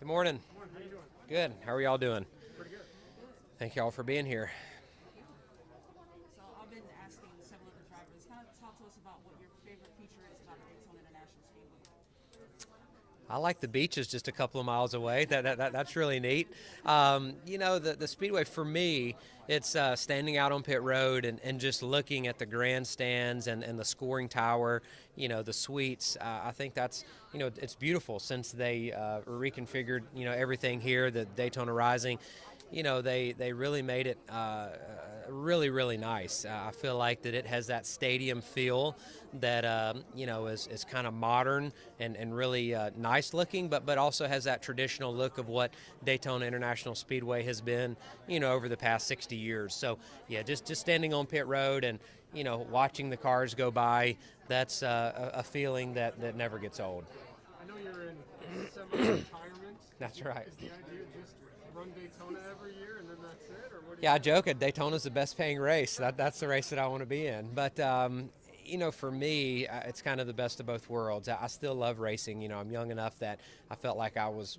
Good morning. How you doing? Good. How are y'all doing? Pretty good. Thank y'all for being here. So I've been asking several other drivers, kind of talk to us about what your favorite feature is about the Daytona International Speedway. I like the beaches just a couple of miles away. That's really neat. The Speedway for me, it's standing out on pit road and just looking at the grandstands and the scoring tower, the suites. I think that's, it's beautiful since they reconfigured, everything here, the Daytona Rising. They really made it really, really nice. I feel like that it has that stadium feel that, is kind of modern and really nice looking, but also has that traditional look of what Daytona International Speedway has been, over the past 60 years. So, yeah, just standing on pit road and, watching the cars go by, that's a feeling that never gets old. I know you're in semi-retirement. That's right. Is the idea just run Daytona every year and then that's it, or what? Yeah, I joke at Daytona's the best paying race. That's the race that I want to be in. But for me, it's kind of the best of both worlds. I still love racing. I'm young enough that I felt like I was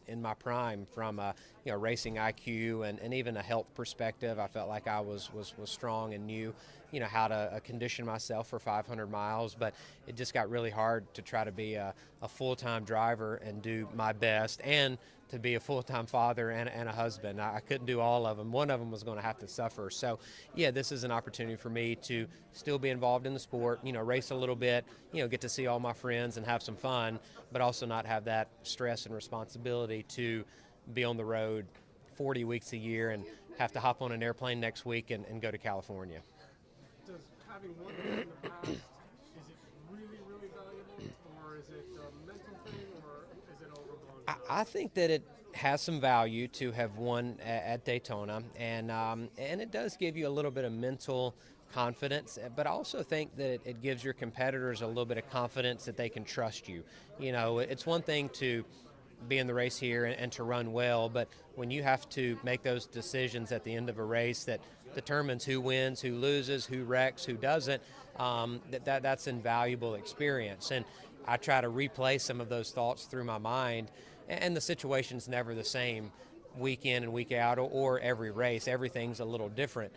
in my prime from racing IQ and even a health perspective. I felt like I was strong and knew how to condition myself for 500 miles. But it just got really hard to try to be a full-time driver and do my best, and to be a full-time father and a husband. I couldn't do all of them. One of them was going to have to suffer. So, yeah, this is an opportunity for me to still be involved in the sport, race a little bit, get to see all my friends and have some fun, but also not have that stress and responsibility to be on the road 40 weeks a year and have to hop on an airplane next week and go to California. Does having won in the past, is it really, really valuable, or is it a mental thing, or is it overblown? I think that it has some value to have won at Daytona, and it does give you a little bit of mental confidence, but I also think that it gives your competitors a little bit of confidence that they can trust you. It's one thing to be in the race here and to run well, but when you have to make those decisions at the end of a race that determines who wins, who loses, who wrecks, who doesn't, that's invaluable experience. And I try to replay some of those thoughts through my mind, and the situation's never the same week in and week out or every race. Everything's a little different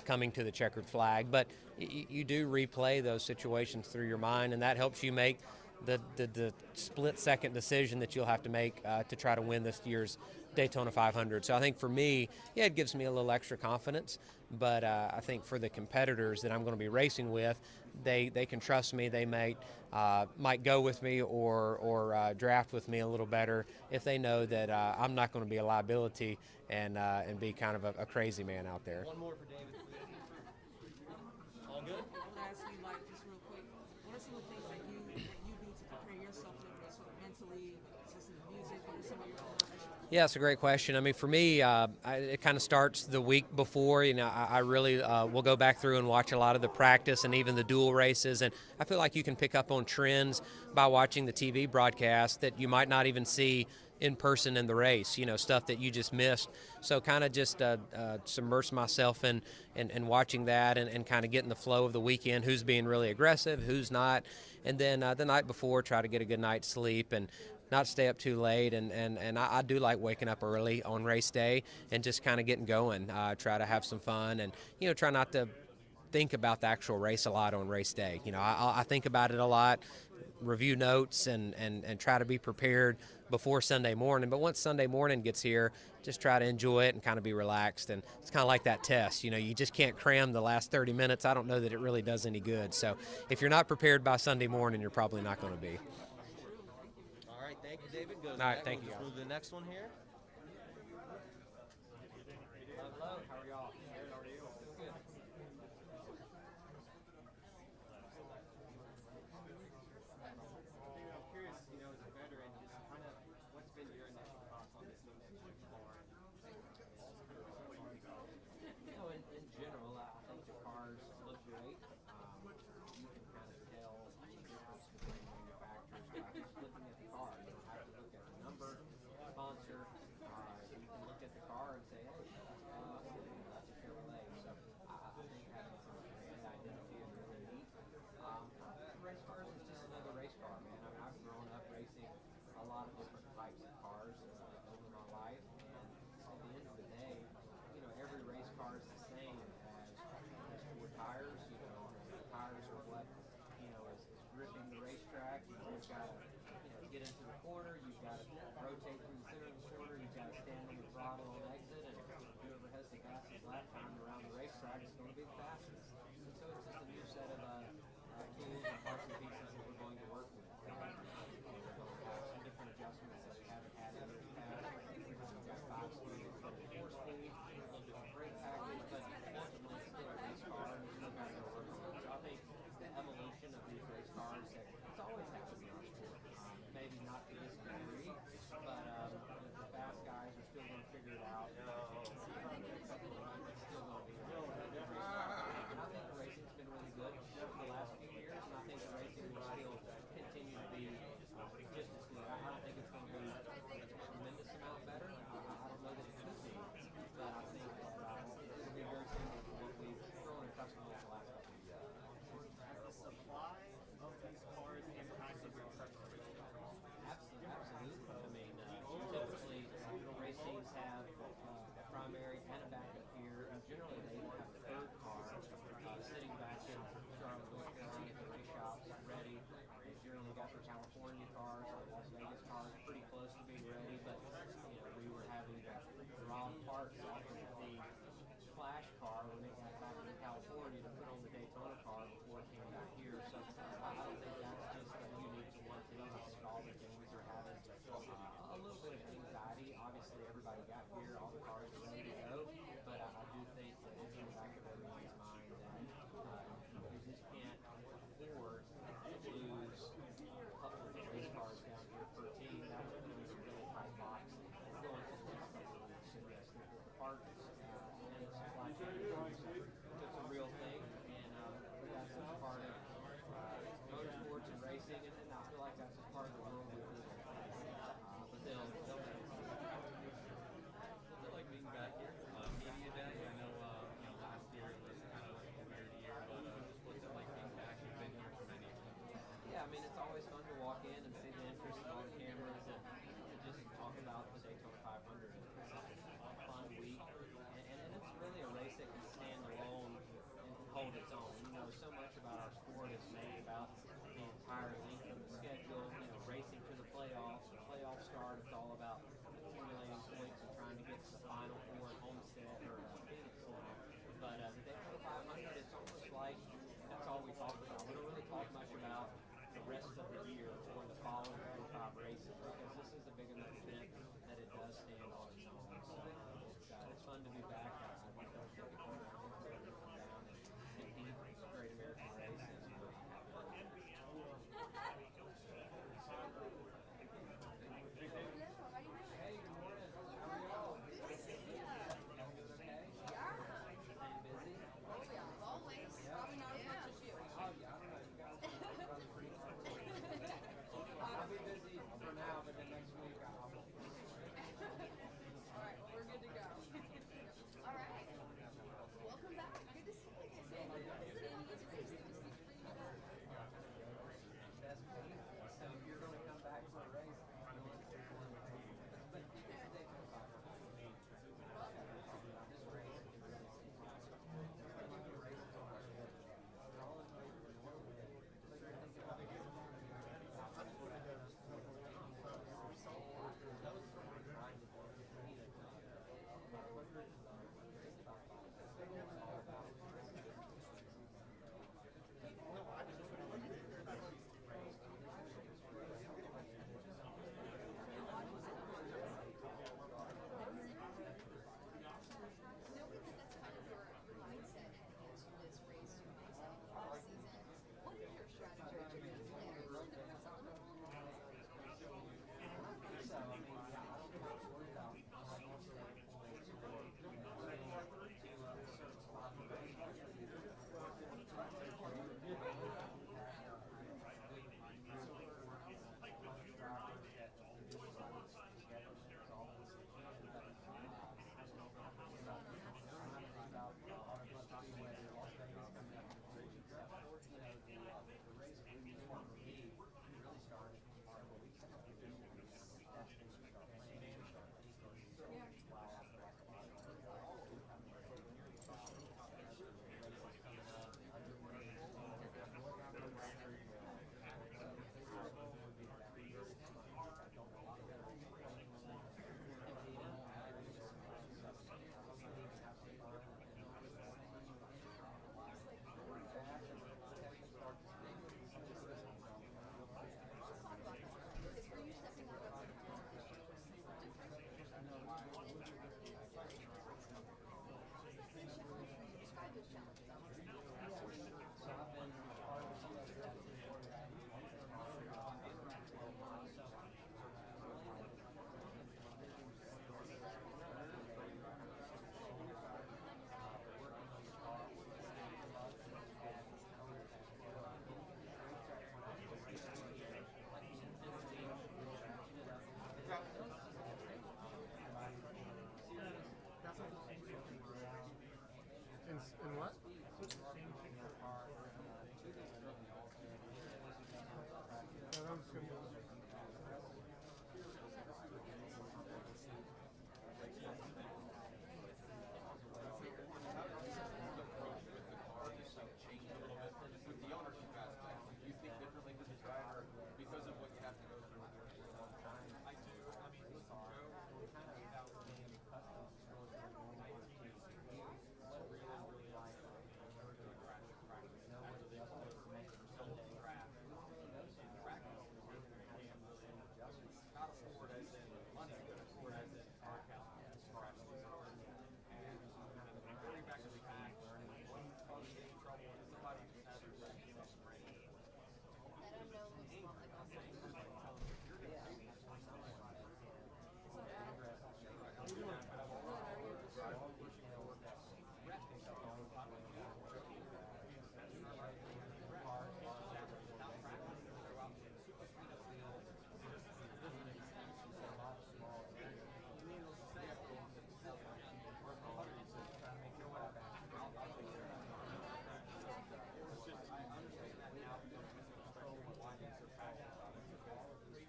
coming to the checkered flag, but you do replay those situations through your mind, and that helps you make the split-second decision that you'll have to make to try to win this year's Daytona 500. So I think for me, yeah, it gives me a little extra confidence, but I think for the competitors that I'm going to be racing with, they can trust me. They might go with me or draft with me a little better if they know that I'm not going to be a liability and be kind of a crazy man out there. One more for David. All good? I would ask you, just real quick, what are some of the things that you do to prepare yourself for the race, sort of mentally, listen to music, or some of your own professional? Yeah, it's a great question. I mean, for me, it kind of starts the week before. I really will go back through and watch a lot of the practice and even the dual races. And I feel like you can pick up on trends by watching the TV broadcast that you might not even see in person in the race, stuff that you just missed. So kind of just submerge myself in watching that and kind of getting the flow of the weekend, who's being really aggressive, who's not. And then the night before, try to get a good night's sleep and not stay up too late, and I do like waking up early on race day and just kind of getting going. Try to have some fun and, try not to think about the actual race a lot on race day. I think about it a lot, review notes and try to be prepared before Sunday morning. But once Sunday morning gets here, just try to enjoy it and kind of be relaxed. And it's kind of like that test. You just can't cram the last 30 minutes. I don't know that it really does any good. So if you're not prepared by Sunday morning, you're probably not going to be. All right, thank you, David. Go to All right, the thank next. you, We'll guys. move to the next one here. Hello, how are y'all? I'm curious, as a veteran, just kind of what's been your initial thoughts on this new season so far? In general, I think the cars look great. You can kind of tell the difference between manufacturers by just looking at the car. You don't have to look at the number, sponsor, got to get into the corner, you've got to rotate through the center of the corner, you've got to stand on the throttle on exit, and whoever has the fastest lap time around the racetrack is going to be the fastest. And so it's just a new set of tools and parts and pieces that we're going to work with. We're going to have some different adjustments that we haven't had in the past. We've got 5 speed instead of 4 speed, a little different brake package, but ultimately it's still a race car and we still got to go work on it. So I think the evolution of these race cars, that it's always happened in our sport. Maybe not to this degree, but the fast guys are still going to figure it out. It's still going to be a good race car. And I think the racing's been really good for the last few years, and I think the racing will still continue to be just as good. I don't think it's going to be a tremendous amount better. I don't know that it could be, but I think that it'll be very similar to what we've grown accustomed to the last couple of years. Has the supply of these cars impacted your preparation at all? Absolutely. I mean, typically race teams have a primary and a backup here, and generally they have a third car sitting back in Charlotte, North Carolina at the race shops ready. They generally got their California cars, or Las Vegas cars pretty close to being ready, but we were having to draw parts off of the Flash car when it got back to California to put on the Daytona car before it came back here. So I don't think that's just unique to one team. I think all the teams are having a little bit of anxiety. Obviously, everybody got here, all the cars are ready to go, but I do think that it's in the back of everyone's mind that we just can't afford to lose a couple of race cars down here per team. That would be a really tight box going for the next couple of weeks. So yes, the parts and the supply chain it's a real thing, and that's just part of motorsports and racing, and I feel like that's just part of the world we live in. But they'll make it. I feel like being back here, media day. I know, last year it was kind of a weird year, but just what's it like being back? You've been here for many years. Yeah, I mean, it's always fun to walk in and see the interest in all the cameras and just talk about the Daytona 500. It's a fun week, and it's really a race that can stand alone and hold its own. So much about our sport is made about the entire length of the schedule, racing to the playoffs. The playoff start, it's all about accumulating points and trying to get to the Final Four at Homestead or Phoenix. But the Daytona 500, it's almost like that's all we talk about. We don't really talk much about the rest of the year or the following 45 races, because this is a big enough event that it does stand on its own. So it's fun to be back. I don't think it comes down to it. Come down and compete. It's a great American race. And hey, good morning. How are y'all? Good to see you. Everything okay? Yeah. Staying busy? Oh yeah, always. Probably not as much as you. Oh yeah, I don't know. You guys run pretty hard. I'll be busy for now, but then next week I'll be busy. saying, just like telling them you're going to be for someone that can progress and show right. I'm doing that, but I'm also pushing for rest yourself. If I'm going to do joking, that's not right. Car, without practice, go out to the super speed of field. It doesn't make sense. It's a lot of small areas. You need to say, I'm going to sell my work harder to try to make it work. I'll take care of it. It's just, I understand that now because especially why he's so passionate about it. Because I see these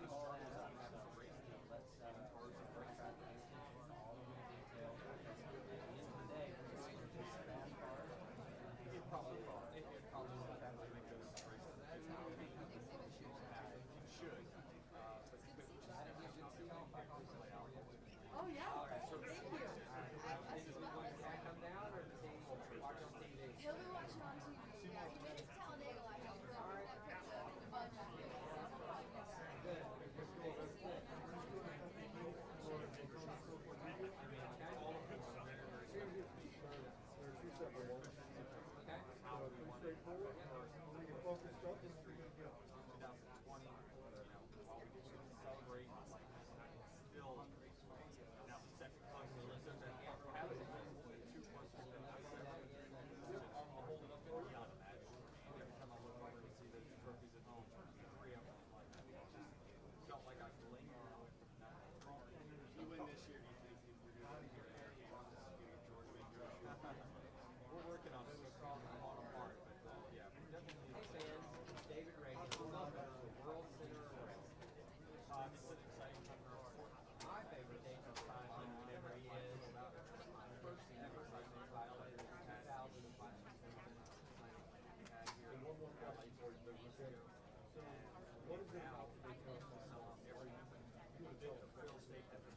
cars that have a race team, let's cars and race track all over the detail. At the end of the day, it's a fast car. It probably will have to make those races. That's how it should. But I didn't get to see how Oh yeah. Okay, so Thank you. is he going to come down or does he watch on TV? He'll be watching on TV. Yeah, he made it to Talladega last year, so we're gonna put the bug back in. So he'll probably do that. Good. That's cool. That's good. I mean, all of them are very, very similar to me. They're two separate ones. Okay. So pretty straightforward. We can focus up and we're good to go. 2020, while we get to celebrate, still now the second time we listen to having it with 2 months ago, I'll hold it up and beyond imagine. Every time I look over and see those trophies at home, 3 of them, like, just felt like I blinked. If you win this year, do you think you're going to get air games, Georgia Major? We're working on it. I'm on a part, but yeah, definitely. Hey fans, it's David Reagan. Welcome to the World Center of Racing. This is an exciting time for our sport. My favorite Daytona time, whenever he is, first ever Daytona title in 2005. We had here in LA for this year. What is it about the Every real estate that was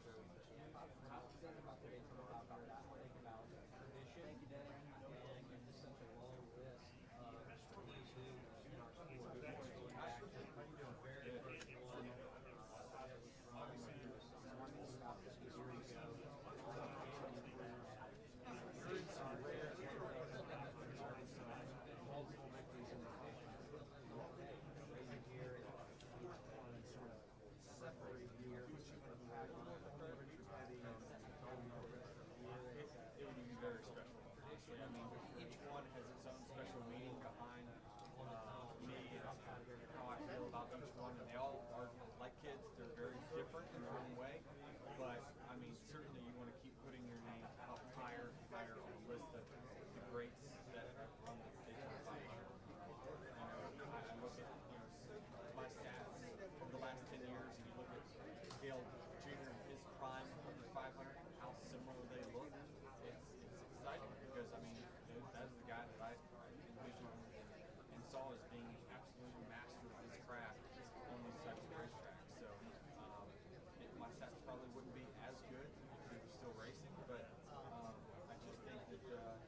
very good thing. I was thinking about the Daytona about that. I think about tradition and just such a long list of things in our sport. Going back to the very first one, that was obviously there was some warnings about this a year ago. Birds are rare. Multiple victories in the racing here and sort of separate here from the pack. It would be very special, honestly. I mean, each one has its own special meaning behind me and how I feel about each one. And they all are, like kids, they're very different in their own way. But, I mean, certainly you want to keep putting your name up higher and higher on the list of the greats that run the Daytona 500. I look at, my stats over the last 10 years, and you look at Dale Jr. in his prime under 500, how similar they look. It's exciting because, I mean, that's the guy that I envisioned and saw as being an absolute master of his craft on these types of racetracks. So my stats probably wouldn't be as good if he was still racing, but I just think that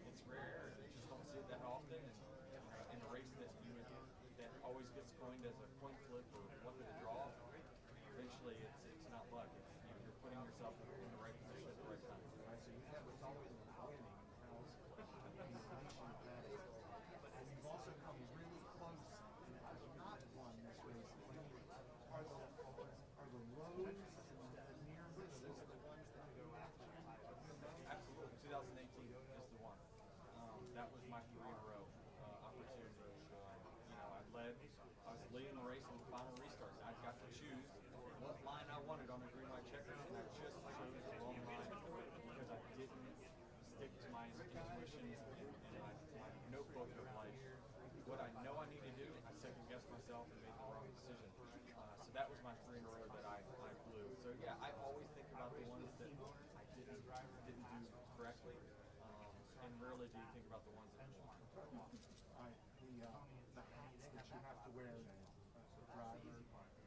it's rare and you just don't see it that often. And in a race that that always gets coined as a coin flip or luck of the draw, eventually it's not luck. You're putting yourself in the right position at the right time. So you have what's always winning house but you've also come really close and have not won this race. Are the lows and the near misses the ones that go after you? Absolutely. 2018 is the one. That was my 3 in a row opportunity. I was leading the race in the final restart. I got to choose what line I wanted on the green light checker, and I just chose the wrong line because I didn't stick to my intuition and my notebook of like what I know I need to do. I second guessed myself and made the wrong decision. So that was my 3 in a row that I blew. So yeah, I always think about the ones that I didn't do correctly, and rarely do you think about the ones that you won. The hats that you have to wear as a driver,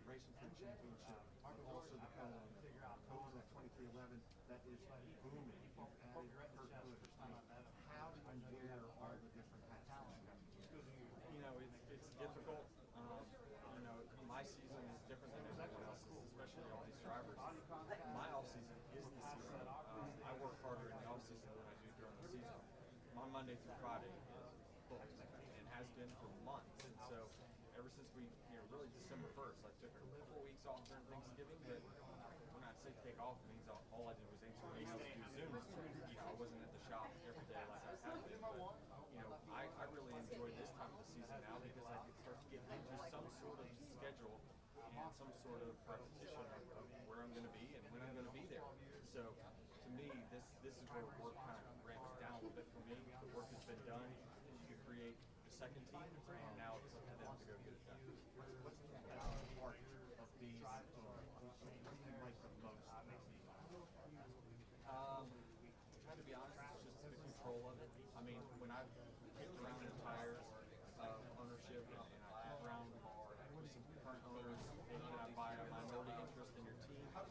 racing for the championship, also the Kona 2311, that is booming. You've added Kurt Busch. How do you wear all the different hats? It's difficult. My season is different than everyone else's, especially all these drivers. My off season is the season. I work harder in the off season than I do during the season. My Monday through Friday is booked and has has been for months. And so ever since we, really December 1st, I took 4 weeks off during Thanksgiving, but when I say take off, it means all I did was answer emails, do Zooms. I wasn't at the shop every day like I have been. But, I really enjoy this time of the season now because I can start to get into some sort of schedule and some sort of repetition of where I'm going to be and when I'm going to be there. So to me, this is where work kind of ramps down a little bit for me. The work has been done. You create the second team, and now it's up to them to go get it done. What's the best part of these you like the most? Trying to be honest, it's just the control of it. I mean, when I've kicked around the tires of ownership and I kick around with some current owners, hey, can I buy a minority interest in your team? I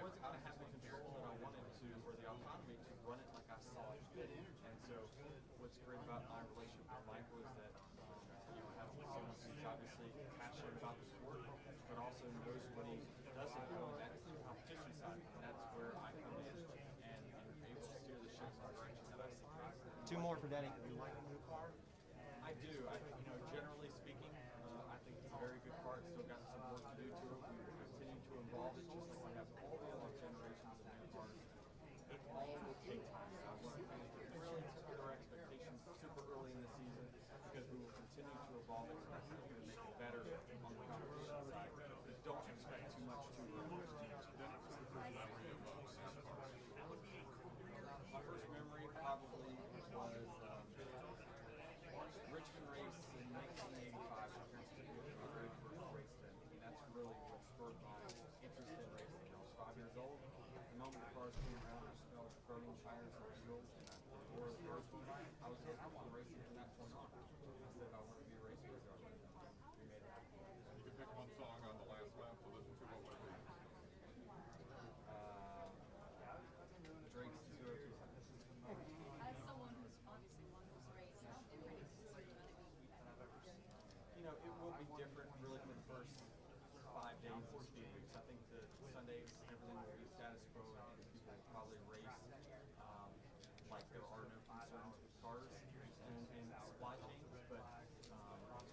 wasn't going to have the control that I wanted to, or the autonomy to run it like I saw it fit. And so what's great about my relationship with Michael is that I have someone who's obviously passionate about the sport, but also knows when he doesn't go in that competition side. And that's where I come in and able to steer the ship in the direction that I see fit. Two more for Denny. You like a new car? I do. Generally speaking, I think it's a very good car. It's still got some work to do to it. We will continue to evolve it just like we have all the other generations of new cars. It all will take time. So I want to really temper our expectations super early in the season because we will continue to evolve it. That's going to make it better on the competition side. But don't expect too much too early. My first memory probably was Richmond race in 1985. My parents took me to the very first race then. I mean, that's really what spurred my interest in racing. I was 5 years old. The moment the cars came around, I smelled burning tires and wheels, and the roar of the first one. I was hooked on racing from that point on. I said I wanted to be a race car driver. We made it happen. You could pick one song on the last lap to listen to, what would it be? Drake's 02. As someone who's obviously won this race and ready to see what it means. It will be different really for the first 5 days of speed weeks. I think the Sundays, everything will be status quo and people will probably race like there are no concerns with cars and supply chains.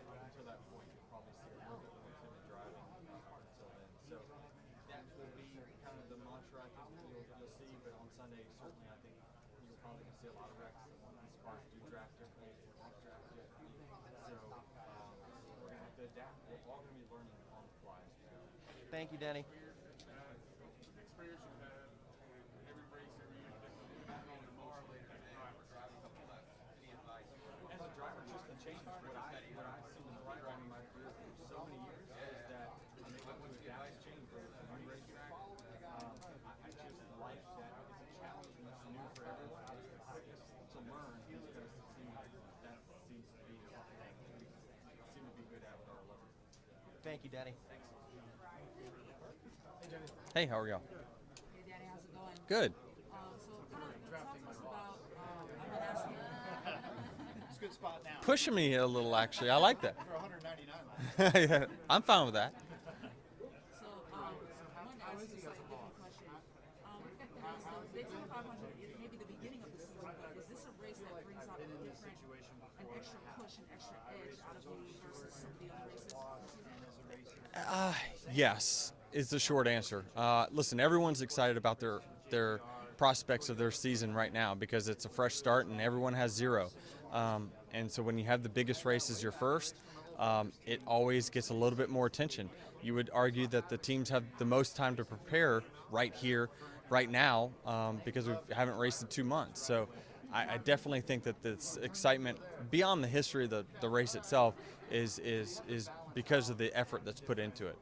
But until that point, you'll probably see a little bit more timid driving until then. So that will be kind of the mantra I think you'll see. But on Sunday, certainly I think you're probably going to see a lot of wrecks. These cars do draft differently, draft differently. So we're going to have to adapt. We're all going to be learning on the fly. Thank you, Denny. Experience you've had in every race, every year, not only tomorrow, but as a driver, driving a couple laps. Any advice? As a driver, just the change. What I've seen in driving my career for so many years is that I'm able to adapt to change. Whether it's a new racetrack, I just like that it's a challenge and it's new for everyone. To learn who's going to succeed. That seems to be something that we seem to be good at with our level. Thank you, Denny. Thanks. Hey, how are y'all? Hey, Danny, how's it going? Good. So kind of talk to us about, I've been asking, It's a good spot now. Pushing me a little, actually. I like that. For 199 laps. I'm fine with that. so I wanted to ask you a slightly different question. Is the Daytona 500 maybe the beginning of the season, but is this a race that brings out a different, an extra push, an extra edge out of you versus some of the other races this season? Yes, is the short answer. Listen, everyone's excited about their prospects of their season right now because it's a fresh start and everyone has zero. And so when you have the biggest race as your first, it always gets a little bit more attention. You would argue that the teams have the most time to prepare right here, right now, because we haven't raced in 2 months. So I definitely think that this excitement beyond the history of the race itself is because of the effort that's put into it.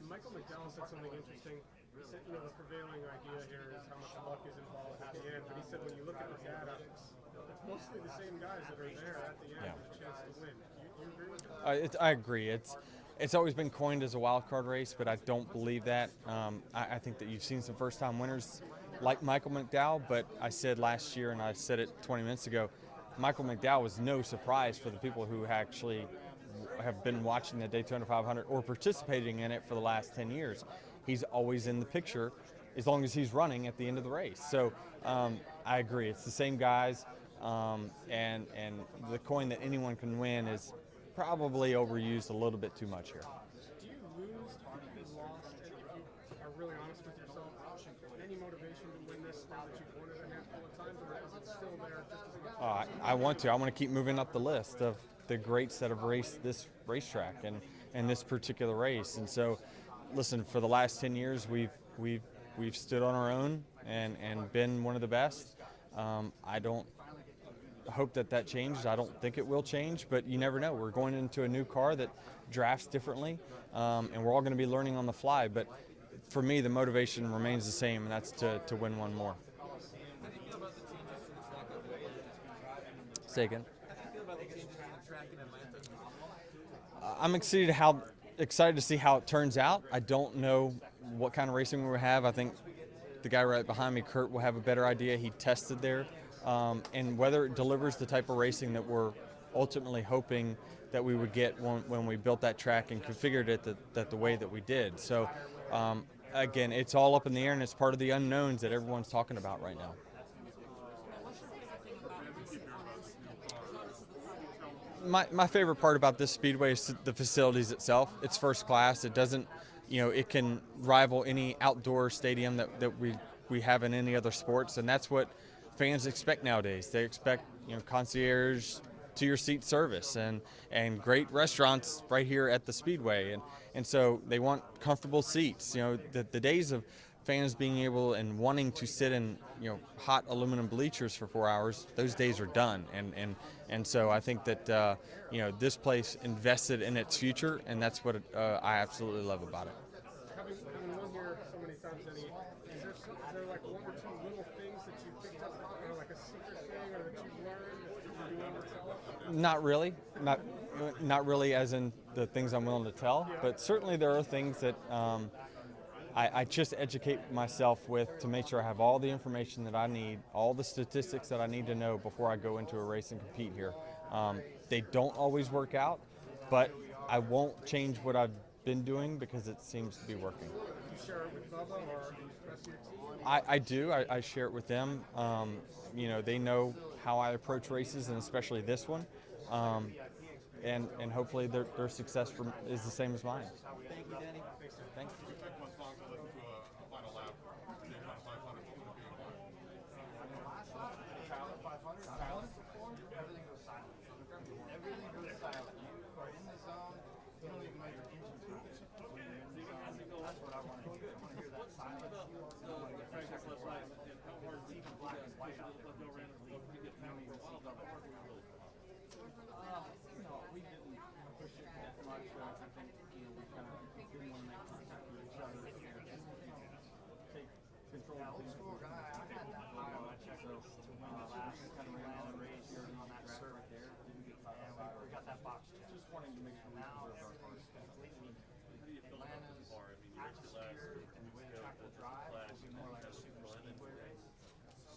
Michael McDowell said something interesting. He said, the prevailing idea here is how much luck is involved at the end. But he said when you look at the data, it's mostly the same guys that are there at the end with a chance to win. You agree with that? I agree. It's always been coined as a wild card race, but I don't believe that. I think that you've seen some first-time winners like Michael McDowell, but I said last year, and I said it 20 minutes ago, Michael McDowell was no surprise for the people who actually have been watching the Daytona 500 or participating in it for the last 10 years. He's always in the picture as long as he's running at the end of the race. So I agree. It's the same guys. and the coin that anyone can win is probably overused a little bit too much here. Do you lose, if you lost, and if you are really honest with yourself, any motivation to win this now that you've won it a handful of times, or is it still there just as much? I want to. I want to keep moving up the list of the greats that have raced this racetrack and this particular race. And so, listen, for the last 10 years, we've stood on our own and been one of the best. I don't hope that changes. I don't think it will change, but you never know. We're going into a new car that drafts differently, and we're all going to be learning on the fly. But for me, the motivation remains the same, and that's to win one more. Say again. I'm excited to see how it turns out. I don't know what kind of racing we will have. I think the guy right behind me, Kurt, will have a better idea. He tested there, and whether it delivers the type of racing that we're ultimately hoping that we would get when we built that track and configured it the way that we did. So, again, it's all up in the air, and it's part of the unknowns that everyone's talking about right now. My favorite part about this speedway is the facilities itself. It's first class. It doesn't, it can rival any outdoor stadium that we have in any other sports, and that's what fans expect nowadays. They expect, concierge to your seat service and great restaurants right here at the speedway, and so they want comfortable seats. The days of fans being able and wanting to sit in hot aluminum bleachers for 4 hours, those days are done, and so I think that this place invested in its future, and that's what I absolutely love about it. Having won here so many times, is there like one or two little things that you picked up, or like a secret thing, or that you've learned that you're willing to tell? Not really, not really as in the things I'm willing to tell, but certainly there are things that I just educate myself with to make sure I have all the information that I need, all the statistics that I need to know before I go into a race and compete here. They don't always work out, but I won't change what I've been doing because it seems to be working. Do you share it with Bubba or the rest of your team? I do. I share it with them. They know how I approach races, and especially this one. And hopefully their success is the same as mine. Thank you, Danny. Thanks. We didn't push it that much. I think we kind of didn't want to make contact with each other. Take control of things. So just kind of ran on the race here on that track right there. Didn't get side by side. We got that box. Just wanting to make sure we preserve our cars. Atlanta's atmosphere and the way the track will drive will be more like a super speedway race.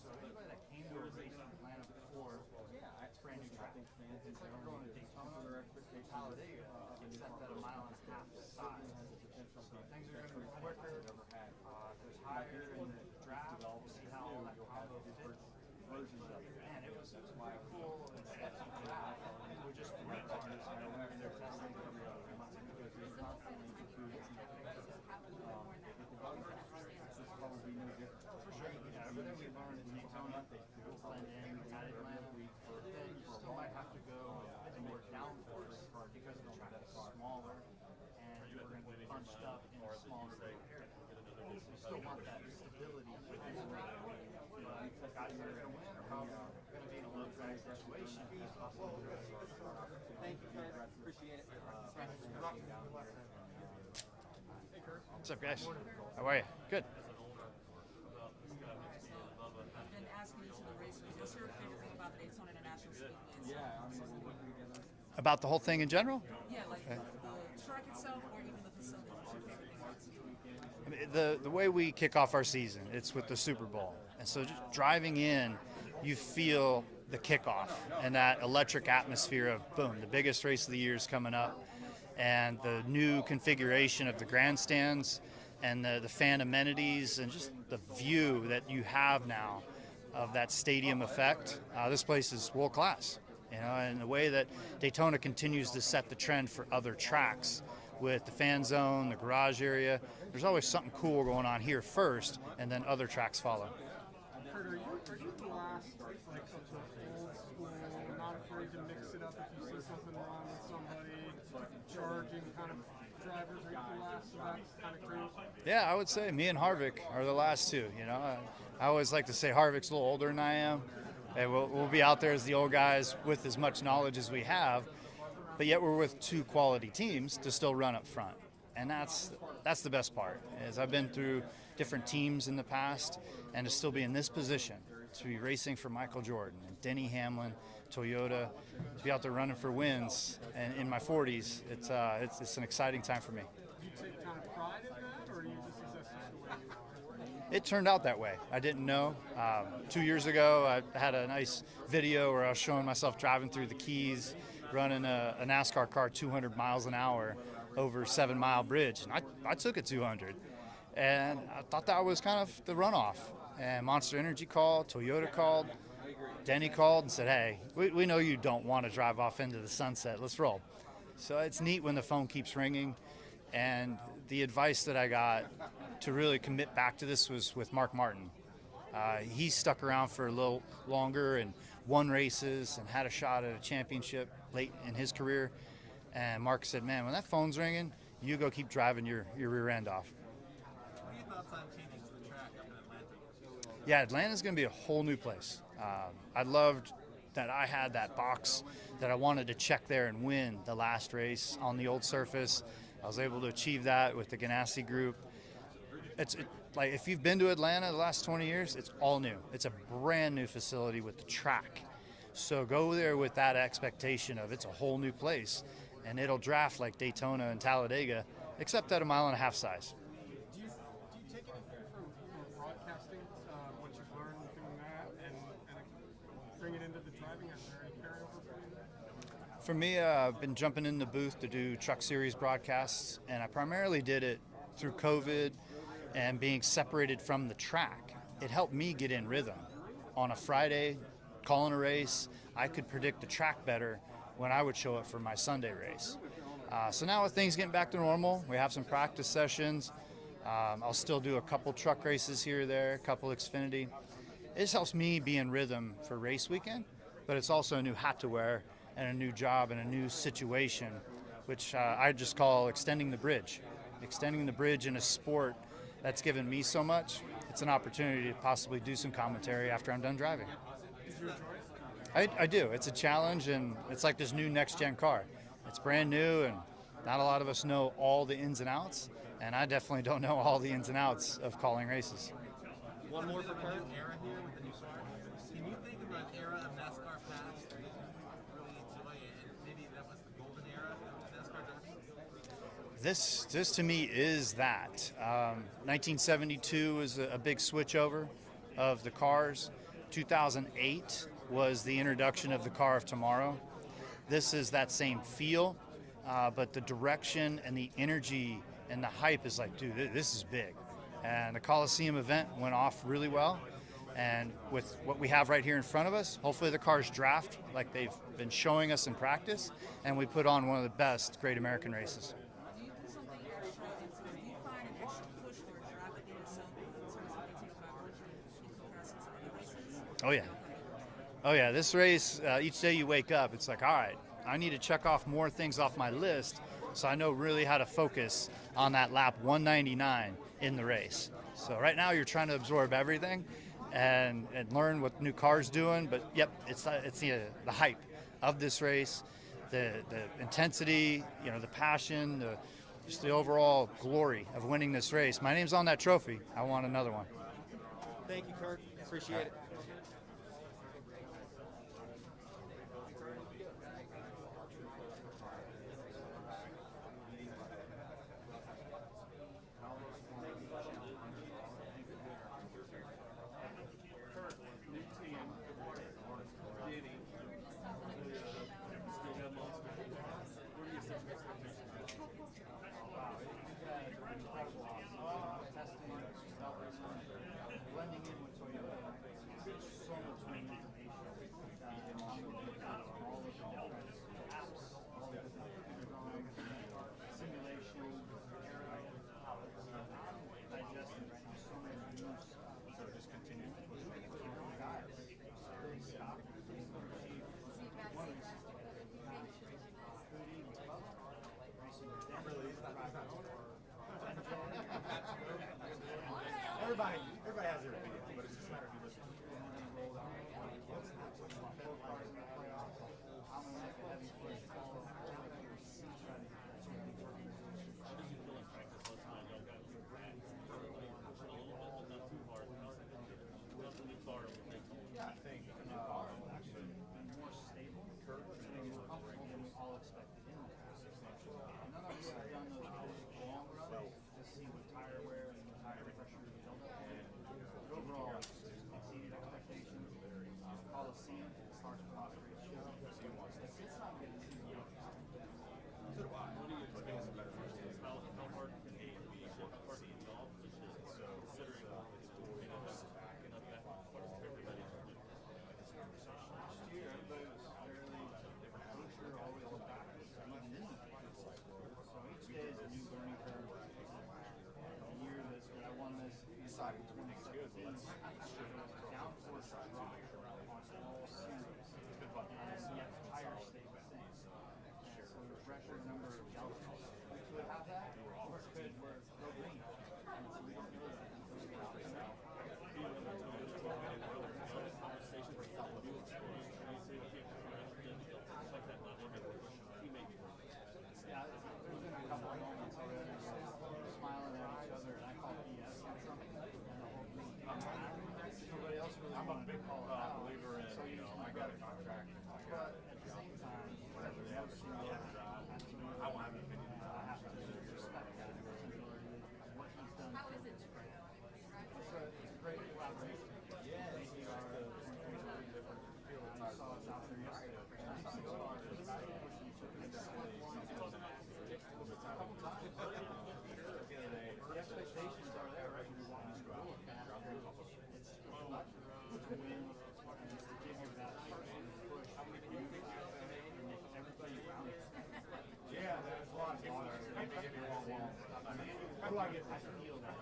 So anybody that came to a race in Atlanta before, it's brand new track. It's like you're going to Daytona, Talladega, except at a mile and a half the size. So things are going to be quicker. There's higher in the draft. We'll see how all that combo fits. Versions of it. Man, it was cool and sketchy. We just went on this, they're testing every other month. Because they're constantly improving. This is probably no different. For sure. Yeah, everything we learned in Daytona, we'll blend in at Atlanta. Then you still might have to go and work down for this car because the track is smaller and we're going to be bunched up in a smaller area. We still want that stability within the ring. But guys that are going to win are probably going to be in a low drag situation. Thank you, Kurt. Appreciate it. What's up, guys? How are you? Good. I've been asking each of the racers, what's your favorite thing about the Daytona International Speedway? About the whole thing in general? Yeah, like the track itself or even the facility. What's your favorite thing about the speedway? I mean, the way we kick off our season, it's with the Super Bowl. And so just driving in, you feel the kickoff and that electric atmosphere of, boom, the biggest race of the year is coming up. And the new configuration of the grandstands and the fan amenities and just the view that you have now of that stadium effect. This place is world class, you know, and the way that Daytona continues to set the trend for other tracks with the fan zone, the garage area. There's always something cool going on here first, and then other tracks follow. Kurt, are you the last, like, of the old school, not afraid to mix it up if you see something wrong with somebody, charging kind of drivers? Are you the last of that kind of crew? Yeah, I would say me and Harvick are the last two. You know, I always like to say Harvick's a little older than I am, and we'll be out there as the old guys with as much knowledge as we have, but yet we're with two quality teams to still run up front, and that's the best part. Is I've been through different teams in the past, and to still be in this position, to be racing for Michael Jordan and Denny Hamlin, Toyota, to be out there running for wins, and in my 40s, it's an exciting time for me. Do you take kind of pride in that, or do you just is that just the way you are? It turned out that way. I didn't know. 2 years ago, I had a nice video where I was showing myself driving through the Keys, running a NASCAR car 200 miles an hour over a 7 Mile bridge, and I took it 200. And I thought that was kind of the runoff. And Monster Energy called, Toyota called, Denny called and said, hey, we know you don't want to drive off into the sunset. Let's roll. So it's neat when the phone keeps ringing. And the advice that I got to really commit back to this was with Mark Martin. He stuck around for a little longer and won races and had a shot at a championship late in his career. And Mark said, man, when that phone's ringing, you go keep driving your rear end off. What are your thoughts on changing the track up in Atlanta? Yeah, Atlanta's going to be a whole new place. I loved that I had that box that I wanted to check there and win the last race on the old surface. I was able to achieve that with the Ganassi group. Like if you've been to Atlanta the last 20 years, it's all new. It's a brand new facility with the track. So go there with that expectation of it's a whole new place, and it'll draft like Daytona and Talladega, except at a 1.5 mile size. Do you take anything from broadcasting, what you've learned doing that, and bring it into the driving? Is there any carryover for you? For me, I've been jumping in the booth to do Truck Series broadcasts, and I primarily did it through COVID and being separated from the track. It helped me get in rhythm. On a Friday, calling a race, I could predict the track better when I would show up for my Sunday race. So now with things getting back to normal, we have some practice sessions. I'll still do a couple truck races here or there, a couple Xfinity. It just helps me be in rhythm for race weekend, but it's also a new hat to wear and a new job and a new situation, which I just call extending the bridge. Extending the bridge in a sport that's given me so much. It's an opportunity to possibly do some commentary after I'm done driving. Did you enjoy it? I do. It's a challenge, and it's like this new next-gen car. It's brand new, and not a lot of us know all the ins and outs, and I definitely don't know all the ins and outs of calling races. One more for Kurt. Era here with the new car. Can you think of an era of NASCAR past that you really enjoy, and maybe that was the golden era of NASCAR driving? This to me is that. 1972 was a big switchover of the cars. 2008 was the introduction of the car of tomorrow. This is that same feel, but the direction and the energy and the hype is like, dude, this is big. And the Coliseum event went off really well. And with what we have right here in front of us, hopefully the cars draft like they've been showing us in practice, and we put on one of the best Great American races. Do you do something extra? Do you find an extra push for a driver in itself in terms of getting 500 in comparison to other races? Oh, yeah. Oh, yeah. This race, each day you wake up, it's like, all right, I need to check off more things off my list so I know really how to focus on that lap 199 in the race. So right now you're trying to absorb everything and learn what new car's doing. But, yep, it's the hype of this race, the intensity, the passion, just the overall glory of winning this race. My name's on that trophy. I want another one. Thank you, Kurt. Appreciate it. Blending in with Toyota. who I get, I feel that.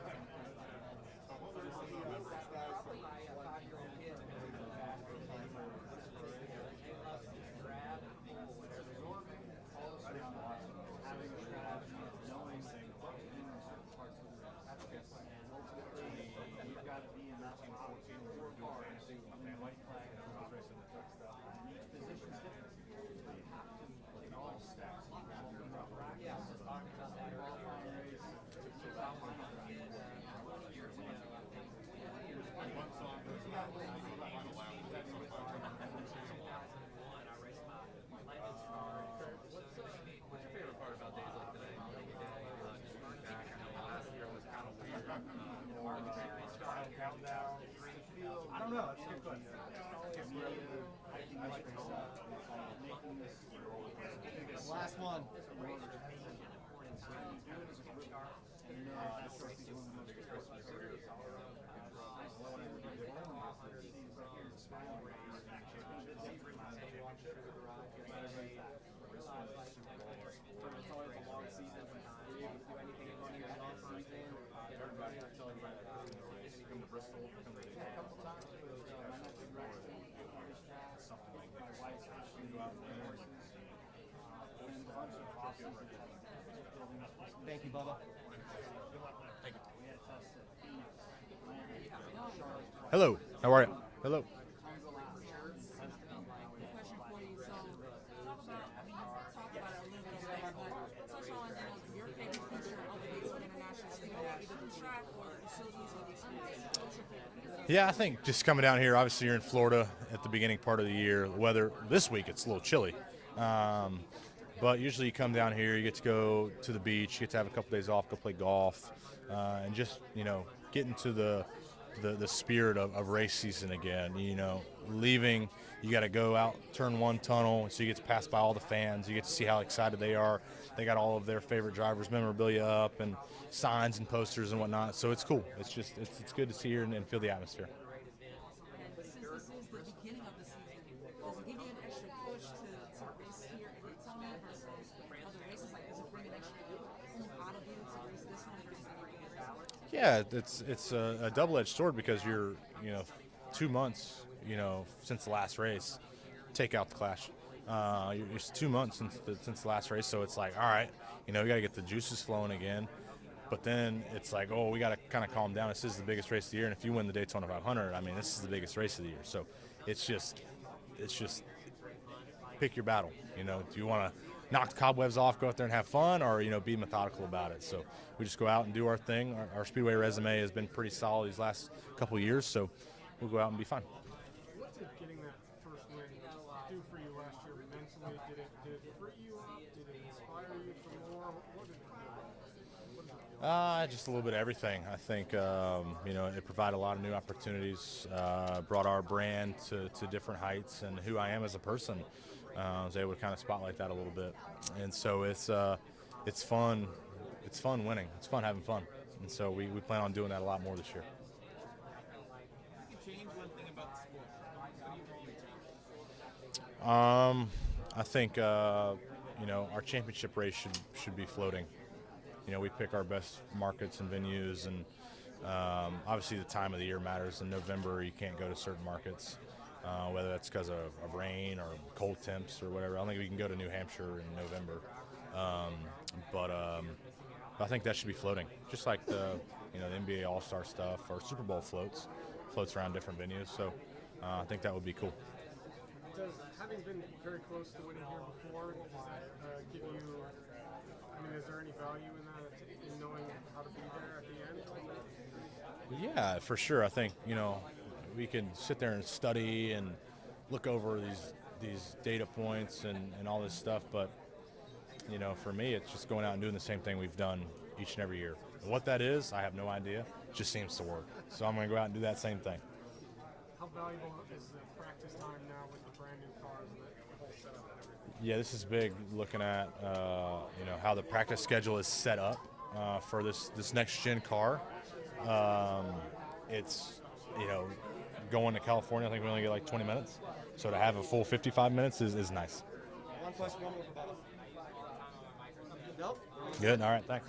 Having a strategy, knowing things, parts of the race. Ultimately, you've got to be in that top feeling of your car and see white flag and everyone's racing the truck stuff. And each position's different. So you have to, it all stacks. You have to practice. Yeah, I was talking about that earlier. What's your favorite part about days like today? Just looking back, I know last year was kind of weird. Countdown. I don't know. It's a good question. Last one. Thank you, Bubba. Hello. How are you? Hello. Question for you. So, talk about it a little bit over there, but touch on your favorite feature of the Daytona International Speedway, either the track or the facilities or the experience. What's your favorite? Yeah, I think just coming down here, obviously you're in Florida at the beginning part of the year. The weather this week, it's a little chilly. But usually you come down here, you get to go to the beach, you get to have a couple days off, go play golf, and just, get into the spirit of race season again. Leaving, you got to go out, turn one tunnel, so you get to pass by all the fans. You get to see how excited they are. They got all of their favorite drivers' memorabilia up and signs and posters and whatnot. So it's cool. It's just it's good to see here and feel the atmosphere. And since this is the beginning of the season, does it give you an extra push to race here in Daytona versus other races? Like, does it bring an extra oomph out of you to race this one versus any other race? Yeah, it's a double-edged sword because you're 2 months since the last race. Take out the clash. It's 2 months since the last race, so it's like, all right, we got to get the juices flowing again. But then it's like, oh, we got to kind of calm down. This is the biggest race of the year, and if you win the Daytona 500, I mean, this is the biggest race of the year. So it's just pick your battle. Do you want to knock the cobwebs off, go out there and have fun, or be methodical about it? So we just go out and do our thing. Our speedway resume has been pretty solid these last couple of years, so we'll go out and be fine. What did getting that first win do for you last year mentally? Did it free you up? Did it inspire you for more? What did it do? Just a little bit of everything. I think it provided a lot of new opportunities, brought our brand to different heights, and who I am as a person. I was able to kind of spotlight that a little bit, and so it's fun. It's fun winning. It's fun having fun, and so we plan on doing that a lot more this year. You can change one thing about the sport. What do you change? I think our championship race should be floating. We pick our best markets and venues, and obviously the time of the year matters. In November, you can't go to certain markets, whether that's because of rain or cold temps or whatever. I don't think we can go to New Hampshire in November, but I think that should be floating, just like the NBA All-Star stuff or Super Bowl floats around different venues. So I think that would be cool. Does having been very close to winning here before, does that give you? I mean, is there any value in that, in knowing how to be there at the end? Yeah, for sure. I think we can sit there and study and look over these data points and all this stuff, but for me, it's just going out and doing the same thing we've done each and every year. And what that is, I have no idea. It just seems to work. So I'm going to go out and do that same thing. How valuable is the practice time now with the brand new cars and the whole setup and everything? Yeah, this is big. Looking at how the practice schedule is set up for this next gen car. It's going to California. I think we only get like 20 minutes. So to have a full 55 minutes is nice. One question, one more for Bob. Nope. Good. All right. Thanks.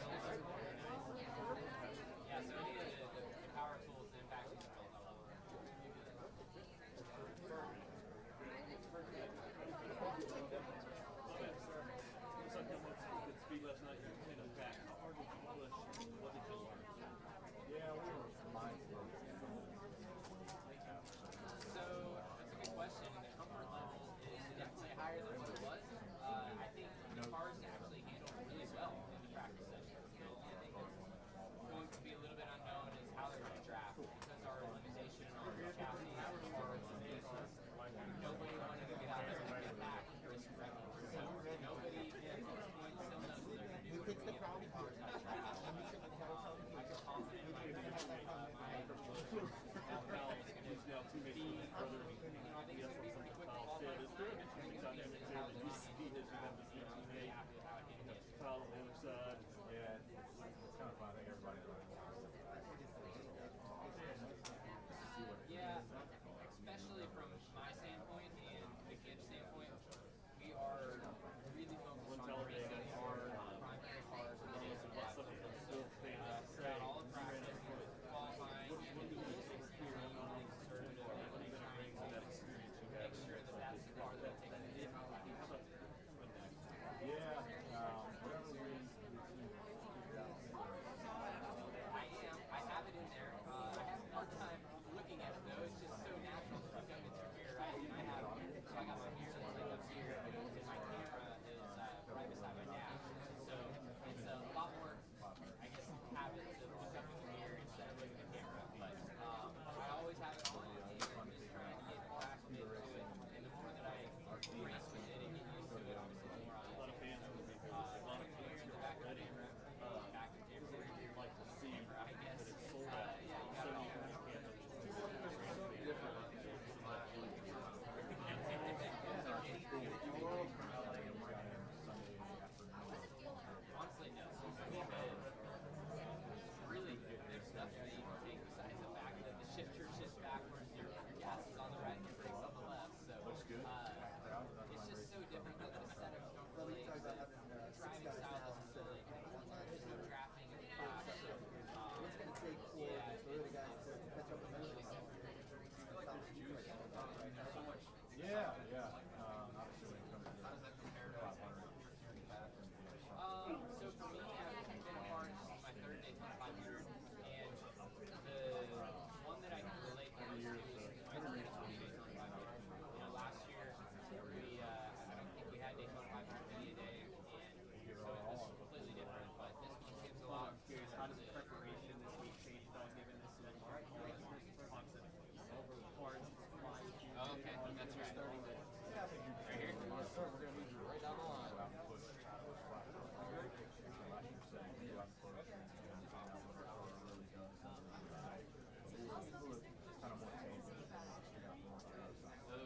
sir. We're going to meet you right down the line. Oh,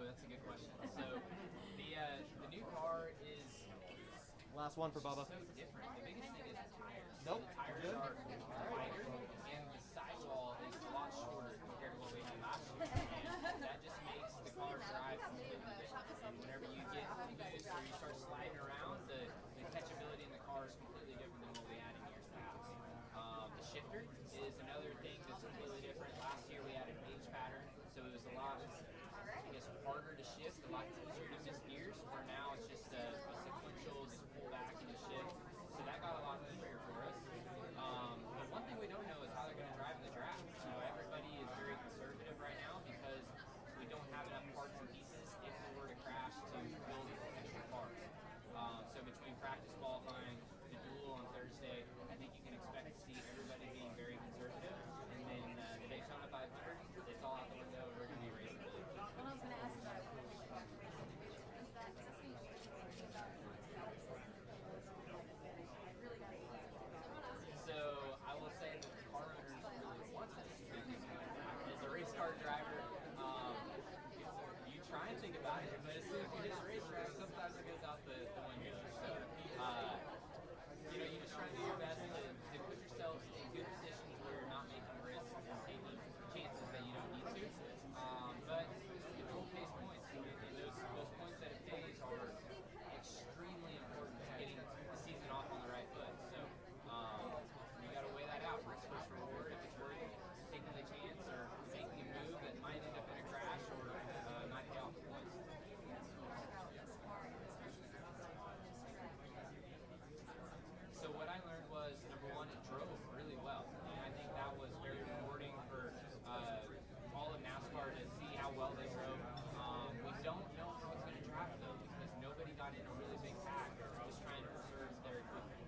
that's a good question. So the new car is Last one for Bubba. so different. The biggest thing is the tires. Nope. The tires are wider, and the sidewall is a lot shorter compared to what we had last year. And that just makes the car drive completely different. And whenever you get loose or you start sliding around, the catchability in the car is completely different than what we had in years past. The shifter is another thing that's completely different. Last year we had an H pattern, so it was a lot, I guess, harder to shift, a lot easier to miss gears, where now it's just a sequential, just pull back and just shift. So that got a lot easier for us. But one thing we don't know is how they're going to drive the draft. You know, everybody is very conservative right now because we don't have enough parts and pieces if we were to crash to build extra cars. So between practice qualifying, the duel on Thursday, I think you can expect to see everybody being very conservative. And then the Daytona 500, it's all out the window. We're going to be racing really fast. When I was going to ask about is that So I will say that the car owners really want us to be thinking like that. As a race car driver, you try and think about it, but as soon as you hit the racetrack, sometimes it goes out the window. So, you know, you just try to do your best to put yourself in good positions where you're not making risks and taking chances that you don't need to. But you know, pace points, and those points that it pays are extremely important to getting the season off on the right foot. So you got to weigh that out. Risk versus reward. If it's worth taking the chance or making a move that might end up in a crash or might pay off the points. So what I learned was, number one, it drove really well, and I think that was very rewarding for all of NASCAR to see how well they drove. We don't know how it's going to drive though, because nobody got in a really big pack or was trying to preserve their equipment.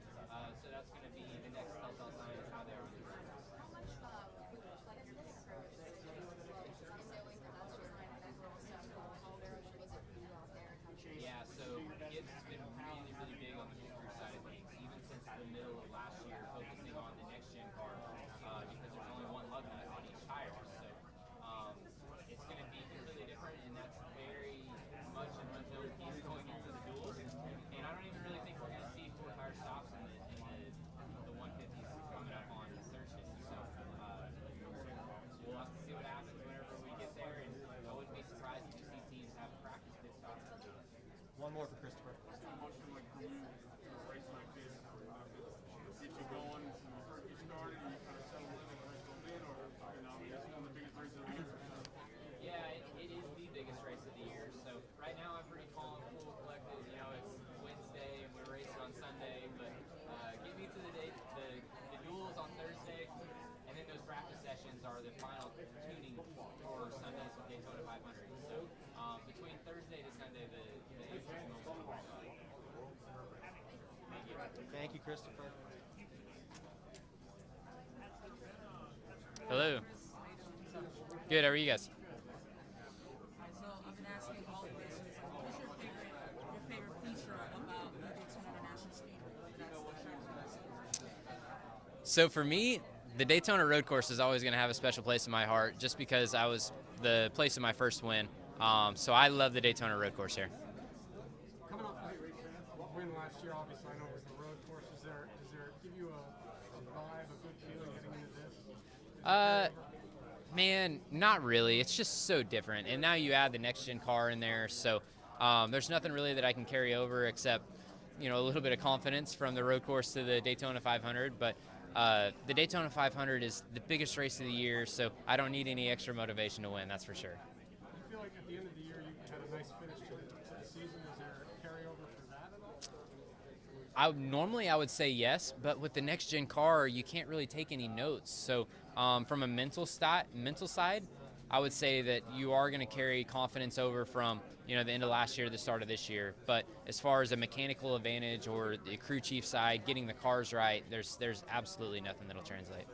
So that's going to be the next telltale sign of how they are on the road. how much like your approach is sailing for last year and that girl stuff all there was it for you out there and how you Yeah, so it's been really, really big on the dual crew side of things, even since the middle of last year, focusing on the next gen car because there's only one lug nut on each tire. So it's going to be completely different, and that's very much an unknown piece going into the duels. And I don't even really think we're going to see 4 tire stops in the 150s coming up on Thursday. So we'll have to see what happens whenever we get there, and I wouldn't be surprised if we see teams have practice pit stops. One more for Christopher. How much like for you, a race like this, get you going when you first get started and you kind of settle in and the rest goes in, or you know, I mean, it's one of the biggest races of the year. Yeah, it is the biggest race of the year. So right now I'm pretty calm, cool, collected. You know, it's Wednesday and we're racing on Sunday, but get me to the duels on Thursday, and then those practice sessions are the final tuning for Sunday's Daytona 500. So between Thursday to Sunday, the interesting moments. Thank you. Thank you, Christopher. Hello. Good. How are you guys? So I've been asking all the racers, what's your favorite feature about the Daytona International Speedway? So for me, the Daytona road course is always going to have a special place in my heart, just because I was the place of my first win. So I love the Daytona road course here. Coming off the win last year, obviously I know it was the road course. Does there give you a vibe, a good feeling getting into this? Man, not really. It's just so different. And now you add the next gen car in there, so there's nothing really that I can carry over except, you know, a little bit of confidence from the road course to the Daytona 500. But the Daytona 500 is the biggest race of the year, so I don't need any extra motivation to win. That's for sure. You feel like at the end of the year you had a nice finish to the season. Is there a carryover for that at all? Normally I would say yes, but with the next gen car, you can't really take any notes. So from a mental side, I would say that you are going to carry confidence over from, you know, the end of last year to the start of this year. But as far as a mechanical advantage or the crew chief side, getting the cars right, there's absolutely nothing that'll translate.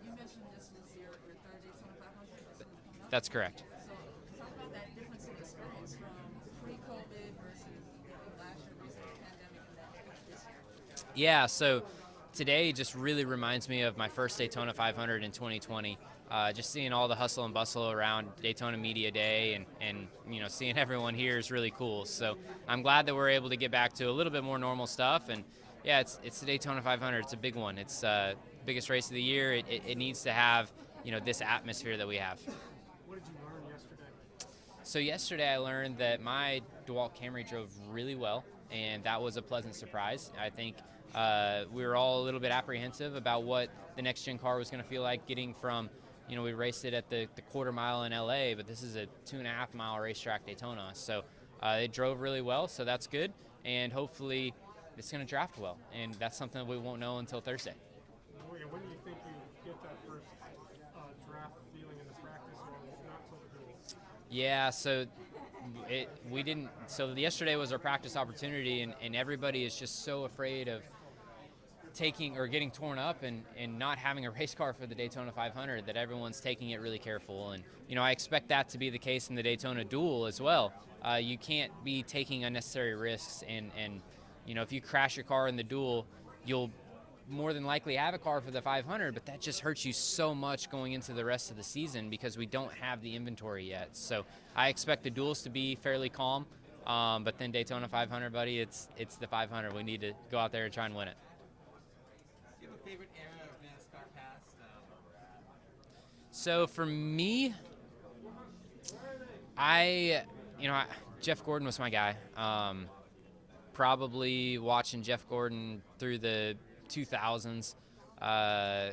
You mentioned this was your third Daytona 500. That's correct. So talk about that difference in experience from pre-COVID versus Yeah, so today just really reminds me of my first Daytona 500 in 2020. Just seeing all the hustle and bustle around Daytona Media Day and seeing everyone here is really cool. So I'm glad that we're able to get back to a little bit more normal stuff. And yeah, it's the Daytona 500. It's a big one. It's biggest race of the year. It needs to have this atmosphere that we have. What did you learn yesterday? So yesterday I learned that my DeWalt Camry drove really well, and that was a pleasant surprise. I think we were all a little bit apprehensive about what the next gen car was going to feel like getting from, we raced it at the quarter mile in LA, but this is a 2.5 mile racetrack Daytona. So it drove really well, so that's good, and hopefully it's going to draft well, and that's something that we won't know until Thursday. When do you think you get that first draft feeling in the practice, or not till the duels? Yeah, so we didn't. So yesterday was our practice opportunity, and everybody is just so afraid of taking or getting torn up and not having a race car for the Daytona 500 that everyone's taking it really careful. And I expect that to be the case in the Daytona Duel as well. You can't be taking unnecessary risks, and if you crash your car in the Duel, you'll more than likely have a car for the 500, but that just hurts you so much going into the rest of the season because we don't have the inventory yet. So I expect the duels to be fairly calm, but then Daytona 500, buddy, it's the 500. We need to go out there and try and win it. Do you have a favorite era of NASCAR past? So for me, Jeff Gordon was my guy. Probably watching Jeff Gordon through the 2000s. I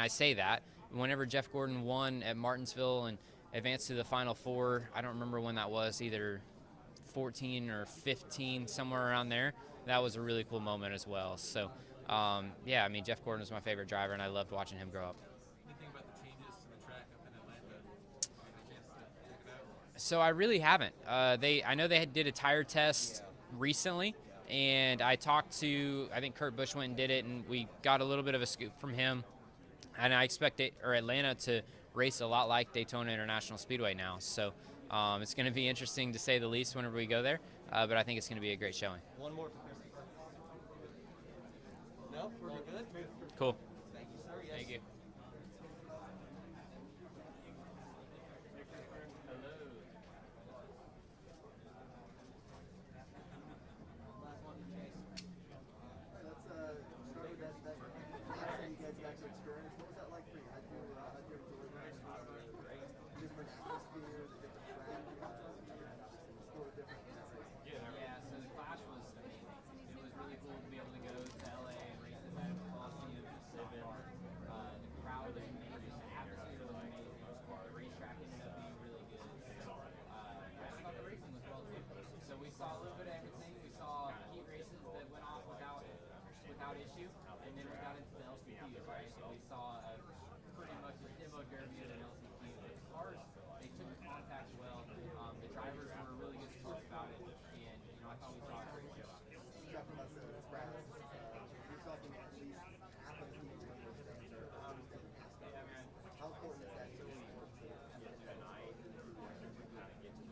say that. Whenever Jeff Gordon won at Martinsville and advanced to the Final Four, I don't remember when that was, either 14 or 15, somewhere around there. That was a really cool moment as well. So, Jeff Gordon was my favorite driver, and I loved watching him grow up. Anything about the changes to the track up in Atlanta? Did you have a chance to check it out? So I really haven't. I know they did a tire test recently, and I talked to, I think Kurt Busch went and did it, and we got a little bit of a scoop from him. And I expect Atlanta to race a lot like Daytona International Speedway now. So it's going to be interesting to say the least whenever we go there, but I think it's going to be a great showing. One more for Christopher. No, we're good. Cool. Thank you, sir. Yes. Thank you. Let's start with that last time you guys got to experience. What was that like for you? How'd you enjoy that? Different atmosphere, the different track, sort of different. Yeah, so the Clash was amazing. It was really cool to be able to go to LA and race at that Coliseum Pacific. The crowd was amazing, the atmosphere was amazing. The racetrack ended up being really good. I thought the racing was well too. So we saw a little bit of everything. We saw heat races that went off without issue, and then we got into the LCQs, right? So we saw pretty much a demo derby of an LCQ. The cars, they took the contact well. The drivers were really good sports about it, and I thought we saw a great show out there. Talking about the practice, you're talking at least half of the teams in those things are taking NASCAR. How important is that to you?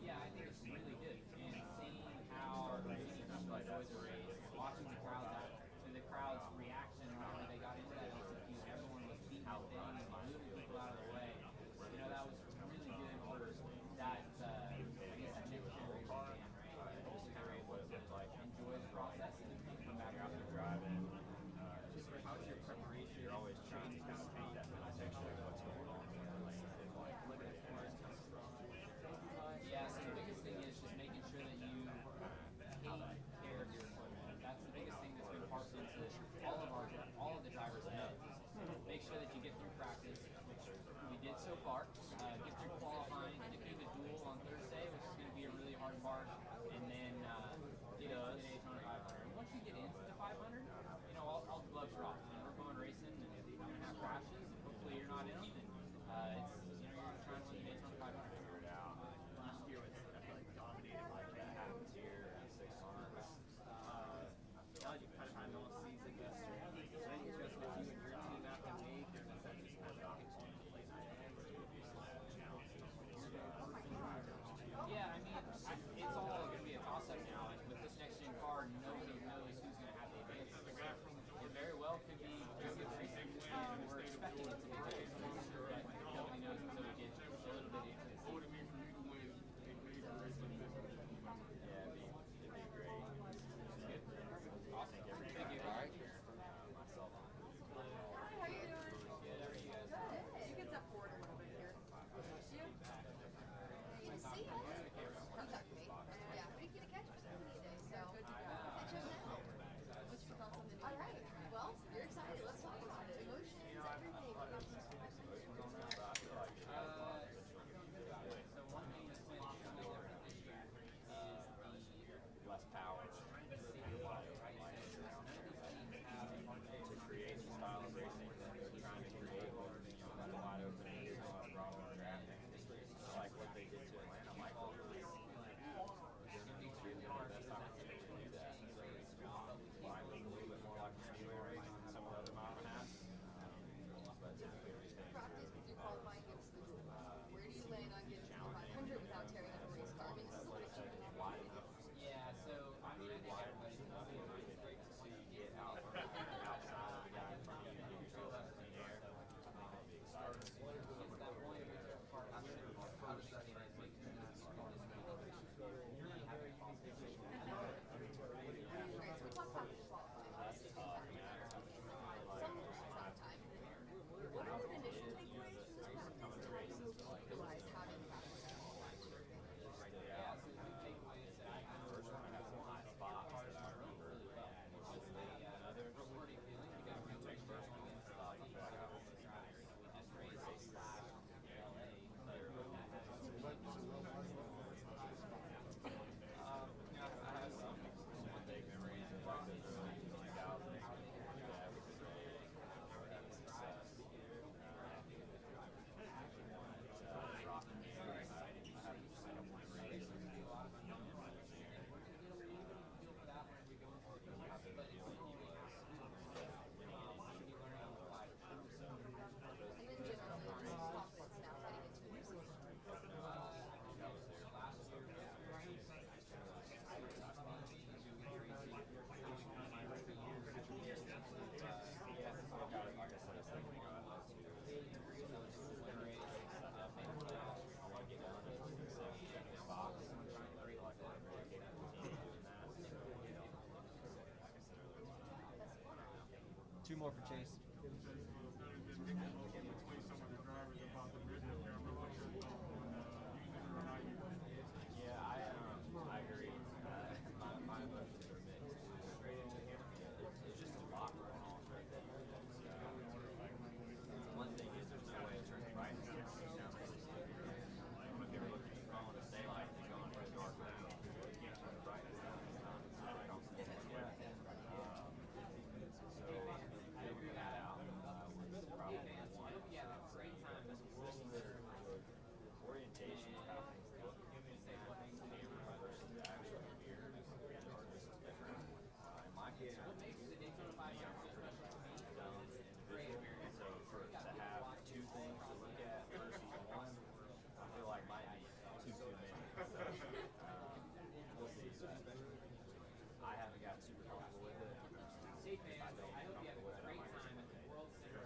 Yeah, I think it's really good. And seeing how many people enjoyed the race, watching the crowds out, and the crowd's reaction whenever they got into that LCQ, everyone was beating it down and moving people out of the way. That was really good for that, I guess, that next generation fan, right? And just they were able to enjoy the process and then come back out there driving. Just how's your preparation? You're always trying to kind of paint contextually what's going on. Look at the cars coming from. Yeah, so the biggest thing is just making sure that you take care of your equipment. That's the biggest thing that's been parsed into all of the drivers know. Make sure that you get through practice, which we did so far. Get through qualifying, get through the duel on Thursday, which is going to be a really hard part, and then get into the Daytona 500. And once you get into the 500, all the gloves are off. We're going racing, and you're going to have crashes, and hopefully you're not in them. You're trying to win the Daytona 500. Last year was definitely dominated by the atmosphere and 6 cars. Now you kind of almost sees like this. When you just with you and your team after the week, or does that just kind of knock it to the late night? Yeah, it's all going to be a toss-up now. And with this next-gen car, nobody knows who's going to have the advantage. 2 more for Chase. Yeah, I agree. My emotions are mixed. It's just a lot going on right there. One thing is there's no way it turns right now. When they're looking at the phone, it's daylight, they're going to the dark now. You can't turn it right now. I don't see it. So figuring that out was probably one. Just the orientation of how things look in that neighborhood versus the actual here are just different. In my case, I'm a younger, dumb individual, so to have 2 things to look at versus 1, I feel like might be too many. So we'll see. I haven't got super comfortable with it. If I don't get comfortable with it, I might just look at it.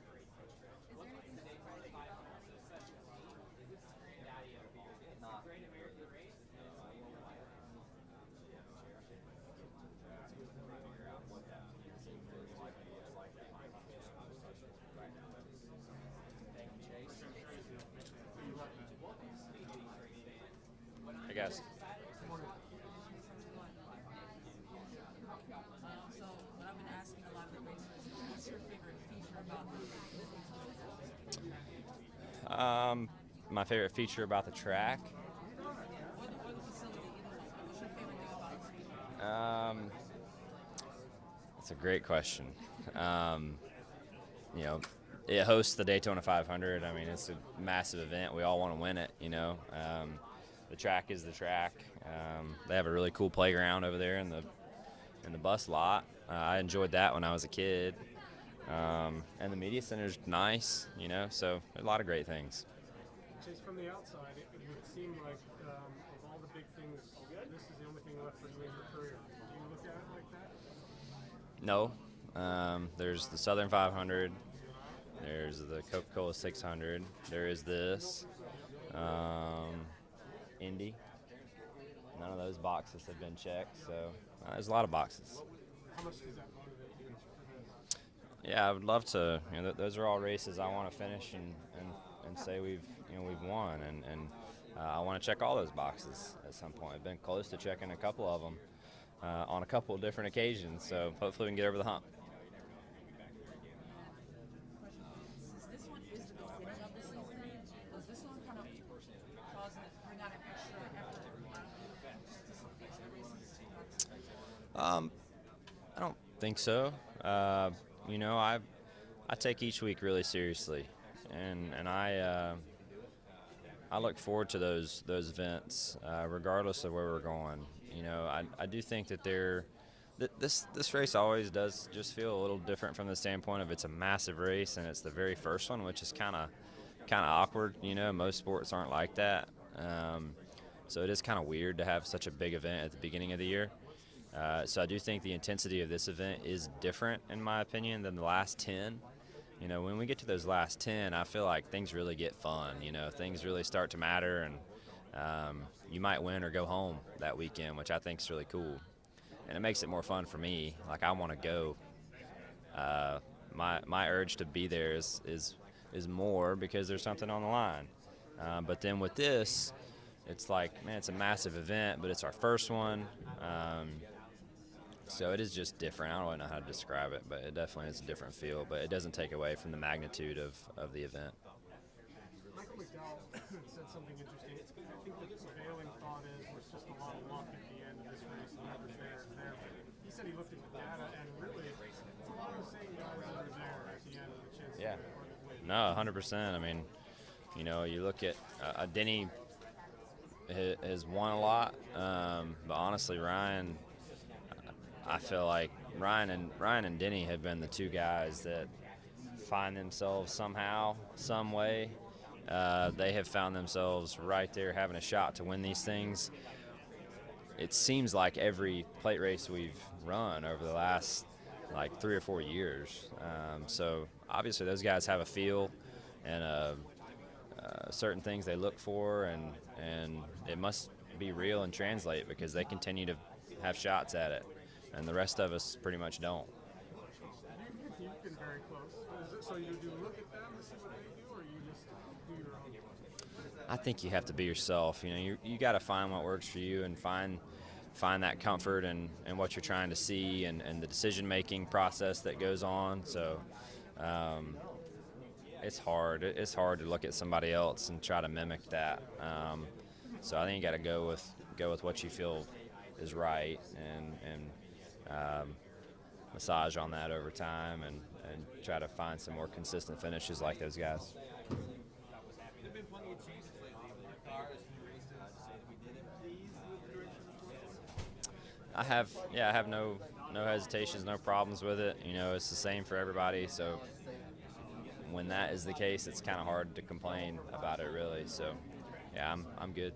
I guess. So what I've been asking a lot of the racers is, what's your favorite feature about the My favorite feature about the track. or the facility, either one? What's your favorite thing about the track? That's a great question. You know, it hosts the Daytona 500. I mean, it's a massive event. We all want to win it, you know. The track is the track. They have a really cool playground over there in the bus lot. I enjoyed that when I was a kid. And the media center's nice, you know, so a lot of great things. Just from the outside, it would seem like of all the big things, this is the only thing left for you in your career. Do you look at it like that? No. There's the Southern 500. There's the Coca-Cola 600. There is this. Indy. None of those boxes have been checked, so there's a lot of boxes. How much does that motivate you? Yeah, I would love to. You know, those are all races I want to finish and say we've won, and I want to check all those boxes at some point. I've been close to checking a couple of them on a couple of different occasions, so hopefully we can get over the hump. Since this one is the beginning of the season, does this one kind of cause it to bring out an extra effort to some extra races? I don't think so. You know, I take each week really seriously, and I look forward to those events, regardless of where we're going. You know, I do think that this race always does just feel a little different from the standpoint of it's a massive race and it's the very first one, which is kind of awkward. You know, most sports aren't like that, so it is kind of weird to have such a big event at the beginning of the year. So I do think the intensity of this event is different, in my opinion, than the last 10. You know, when we get to those last 10, I feel like things really get fun. You know, things really start to matter, and you might win or go home that weekend, which I think is really cool. And it makes it more fun for me. Like, I want to go. My urge to be there is more because there's something on the line. But then with this, it's like, man, it's a massive event, but it's our first one. So it is just different. I don't really know how to describe it, but it definitely is a different feel. But it doesn't take away from the magnitude of the event. Michael McDowell said something interesting. I think the prevailing thought is it's just a lot of luck at the end of this race, and whoever's there is there. But he said he looked at the data, and really, it's a lot of the same guys that are there at the end with a chance Yeah. to win. No, 100%. I mean, you know, you look at Denny has won a lot, but honestly, Ryan, I feel like Ryan and Denny have been the two guys that find themselves somehow, some way. They have found themselves right there having a shot to win these things. It seems like every plate race we've run over the last like 3 or 4 years. So obviously those guys have a feel and certain things they look for, and it must be real and translate because they continue to have shots at it, and the rest of us pretty much don't. you've been very close. So you do look at them to see what they do, or you just do your own? I think you have to be yourself. You know, you got to find what works for you and find that comfort and what you're trying to see and the decision-making process that goes on. So it's hard. It's hard to look at somebody else and try to mimic that. So I think you got to go with what you feel is right and massage on that over time and try to find some more consistent finishes like those guys. There've been plenty of changes lately with your cars and races. To say that we did it, please, with the direction of the sport? I have no hesitations, no problems with it. You know, it's the same for everybody. So when that is the case, it's kind of hard to complain about it, really. So yeah, I'm good.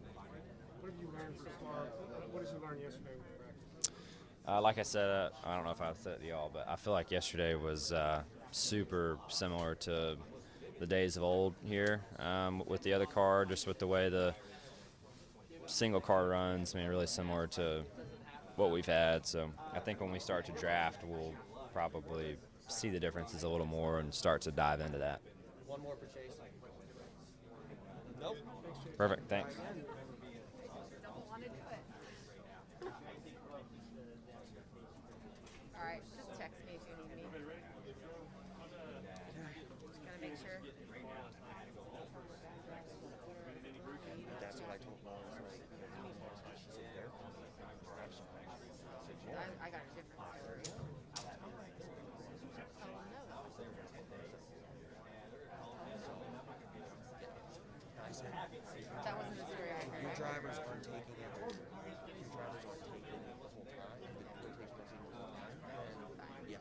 What have you learned so far? What did you learn yesterday with practice? Like I said, I don't know if I said it to y'all, but I feel like yesterday was super similar to the days of old here with the other car, just with the way the single car runs. I mean, really similar to what we've had. So I think when we start to draft, we'll probably see the differences a little more and start to dive into that. One more for Chase. Nope. Perfect, thanks. All right, just text me if you need me. Just gotta make sure. That's what I told Mom. I got a different story. That wasn't the story I heard. Your drivers aren't taking it. Your drivers aren't taking it the whole time. The takes place the whole time. And yeah.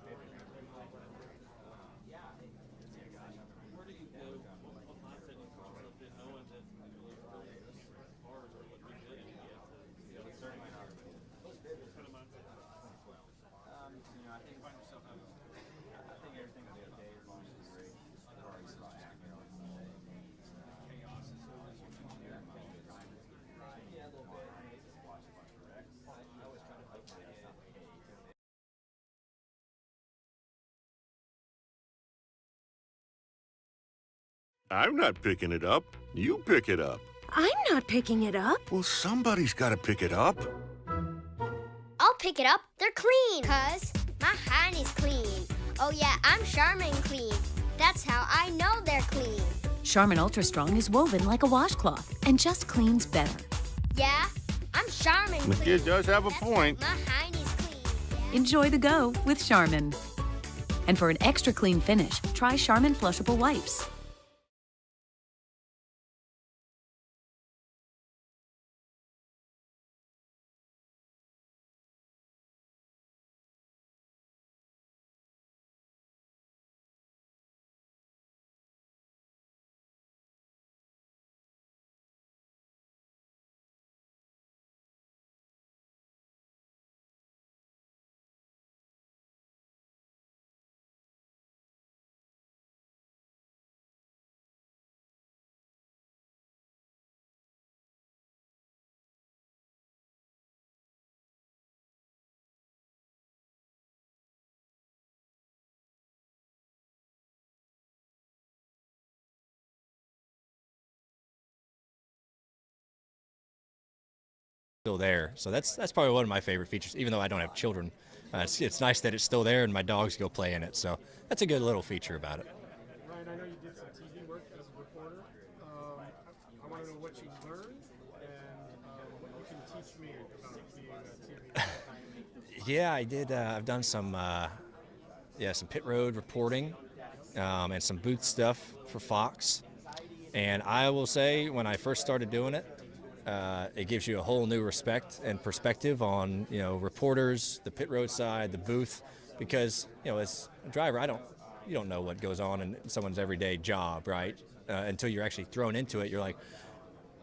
Where do you go? What mindset do you put yourself in, knowing that your cars are what we did, and you have to start my heart? What kind of mindset? You know, I think find yourself out. I think everything will be okay as long as we race. The car is about accurate on Sunday. Chaos is always what you do. Yeah, a little bit. Watch a bunch of wrecks. I always try to hope that that's not the case. I'm not picking it up. You pick it up. I'm not picking it up. Well, somebody's got to pick it up. I'll pick it up. They're clean. 'Cause my hand is clean. Oh yeah, I'm Charmin clean. That's how I know they're clean. Charmin Ultra Strong is woven like a washcloth and just cleans better. Yeah, I'm Charmin The clean. kid does have a point. My hand is clean. Enjoy the go with Charmin. And for an extra clean finish, try Charmin flushable wipes. Still there, so that's probably one of my favorite features. Even though I don't have children, it's nice that it's still there and my dogs go play in it. So that's a good little feature about it. Ryan, I know you did some TV work as a reporter. I want to know what you learned and what you can teach me about being a TV. Yeah, I did. I've done some pit road reporting and some booth stuff for Fox. And I will say, when I first started doing it, it gives you a whole new respect and perspective on, reporters, the pit road side, the booth, because, as a driver, you don't know what goes on in someone's everyday job, right? Until you're actually thrown into it, you're like,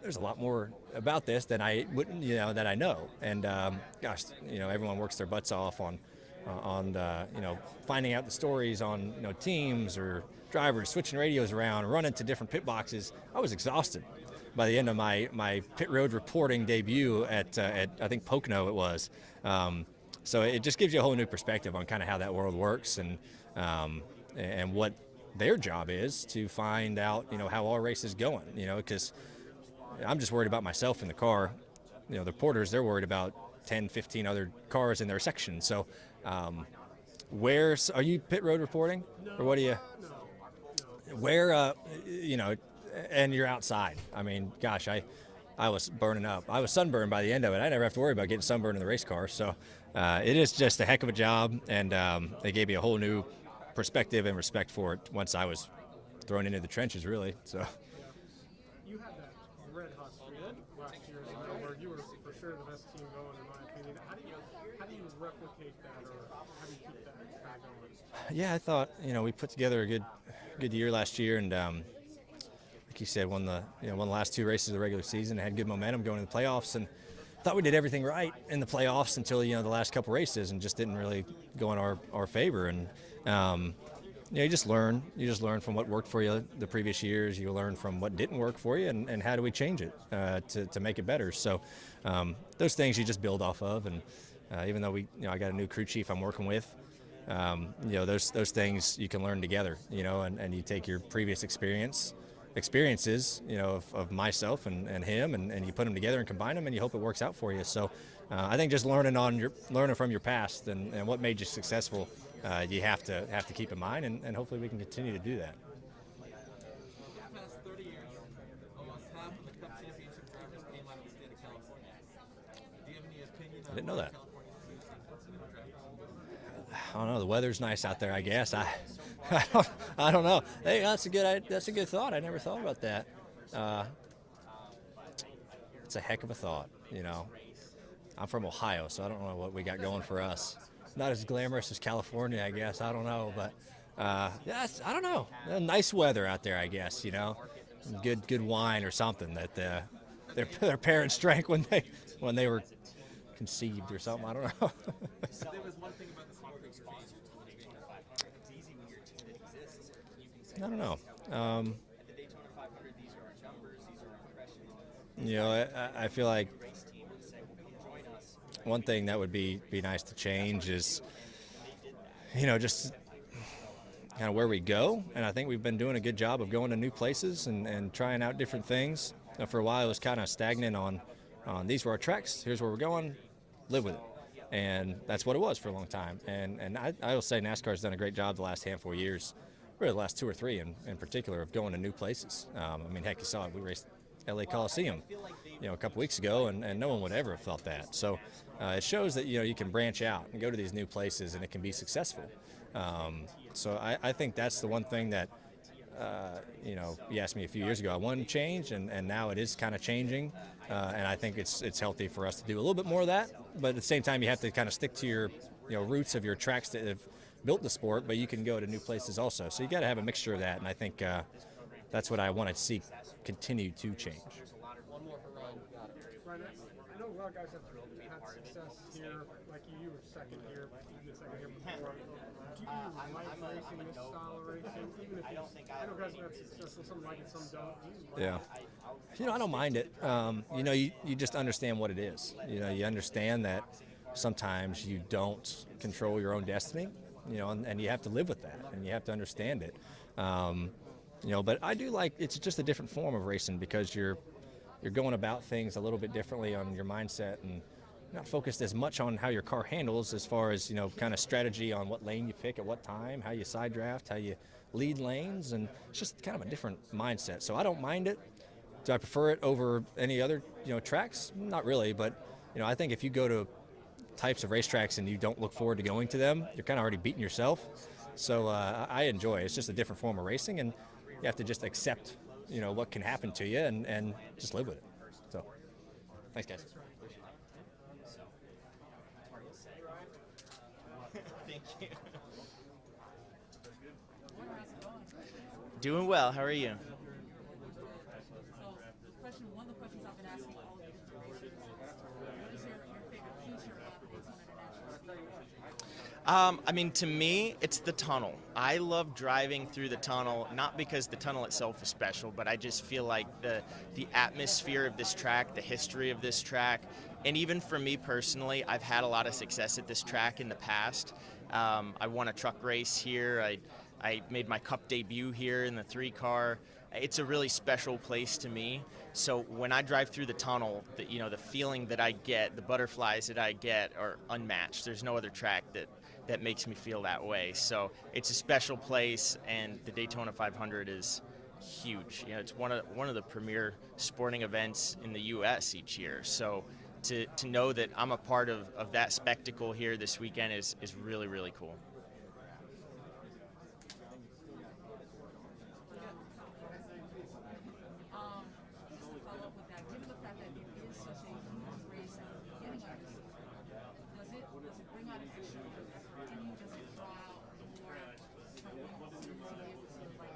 there's a lot more about this than I wouldn't, that I know. And gosh, everyone works their butts off on finding out the stories on, teams or drivers switching radios around, running to different pit boxes. I was exhausted by the end of my pit road reporting debut at I think Pocono it was. So it just gives you a whole new perspective on kind of how that world works and what their job is to find out, how our race is going, because I'm just worried about myself in the car. The reporters, they're worried about 10, 15 other cars in their section. So where are you pit road reporting, or what do you? Where and you're outside. I mean, gosh, I was burning up. I was sunburned by the end of it. I never have to worry about getting sunburned in the race car. So it is just a heck of a job, and they gave me a whole new perspective and respect for it once I was thrown into the trenches, really. So. You had that red hot streak last year, where you were for sure the best team going, in my opinion. How do you replicate that, or how do you keep that kind of going? Yeah, I thought we put together a good year last year, and like you said, won the last 2 races of the regular season, had good momentum going into the playoffs, and thought we did everything right in the playoffs until the last couple races, and just didn't really go in our favor. And you just learn from what worked for you the previous years. You learn from what didn't work for you, and how do we change it to make it better. So those things you just build off of, and even though I got a new crew chief I'm working with, those things you can learn together, and you take your previous experiences, of myself and him, and you put them together and combine them, and you hope it works out for you. So I think just learning from your past and what made you successful, you have to keep in mind, and hopefully we can continue to do that. Past 30 years, almost half of the Cup Championship drivers came out of the state of California. Do you have any opinion on I didn't know that. California? I don't know. The weather's nice out there, I guess. I don't know. Hey, that's a good thought. I never thought about that. It's a heck of a thought. I'm from Ohio, so I don't know what we got going for us. Not as glamorous as California, I guess. I don't know, but I don't know. Nice weather out there, I guess. Good wine or something that their parents drank when they were conceived or something. I don't know. There was one thing about the sport that changed. It's easy when your team exists. I don't know. At the Daytona 500, these are our numbers, these are our impressions. I feel like one thing that would be nice to change is, just kind of where we go. And I think we've been doing a good job of going to new places and trying out different things. For a while, it was kind of stagnant on these were our tracks, here's where we're going, live with it. And that's what it was for a long time. And I will say NASCAR's done a great job the last handful of years, really the last 2 or 3 in particular, of going to new places. Heck, you saw it. We raced LA Coliseum, a couple weeks ago, and no one would ever have thought that. So it shows that, you can branch out and go to these new places, and it can be successful. So I think that's the one thing that, you asked me a few years ago, I wanted to change, and now it is kind of changing. And I think it's healthy for us to do a little bit more of that. But at the same time, you have to kind of stick to your roots of your tracks that have built the sport, but you can go to new places also. So you got to have a mixture of that, and I think that's what I want to see continue to change. One more for Ryan. Ryan, I know a lot of guys have had success here, like you were second here, you did second here before. Do you like racing this style of racing? Even if I know guys have had success with some like it, some don't. Do you like Yeah. I don't mind it. You just understand what it is. You understand that sometimes you don't control your own destiny, and you have to live with that, and you have to understand it. But I do like, it's just a different form of racing because you're going about things a little bit differently on your mindset, and not focused as much on how your car handles as far as, kind of strategy on what lane you pick at what time, how you side draft, how you lead lanes, and it's just kind of a different mindset. So I don't mind it. Do I prefer it over any other, tracks? Not really, but, I think if you go to types of racetracks and you don't look forward to going to them, you're kind of already beating yourself. So I enjoy it. It's just a different form of racing, and you have to just accept, what can happen to you and just live with it. So, thanks, guys. Thank you. Doing well. How are you? One of the questions I've been asking all of you racers, what is your favorite feature of the Daytona International Speedway? To me, it's the tunnel. I love driving through the tunnel, not because the tunnel itself is special, but I just feel like the atmosphere of this track, the history of this track, and even for me personally, I've had a lot of success at this track in the past. I won a truck race here. I made my Cup debut here in the 3-car. It's a really special place to me. So when I drive through the tunnel, the feeling that I get, the butterflies that I get are unmatched. There's no other track that makes me feel that way. So it's a special place, and the Daytona 500 is huge. It's one of the premier sporting events in the U.S. each year. So to know that I'm a part of that spectacle here this weekend is really, really cool. Just to follow up with that, given the fact that it is such a unique race at the beginning of the season, does it bring out an extra in you? Does it draw out more to be able to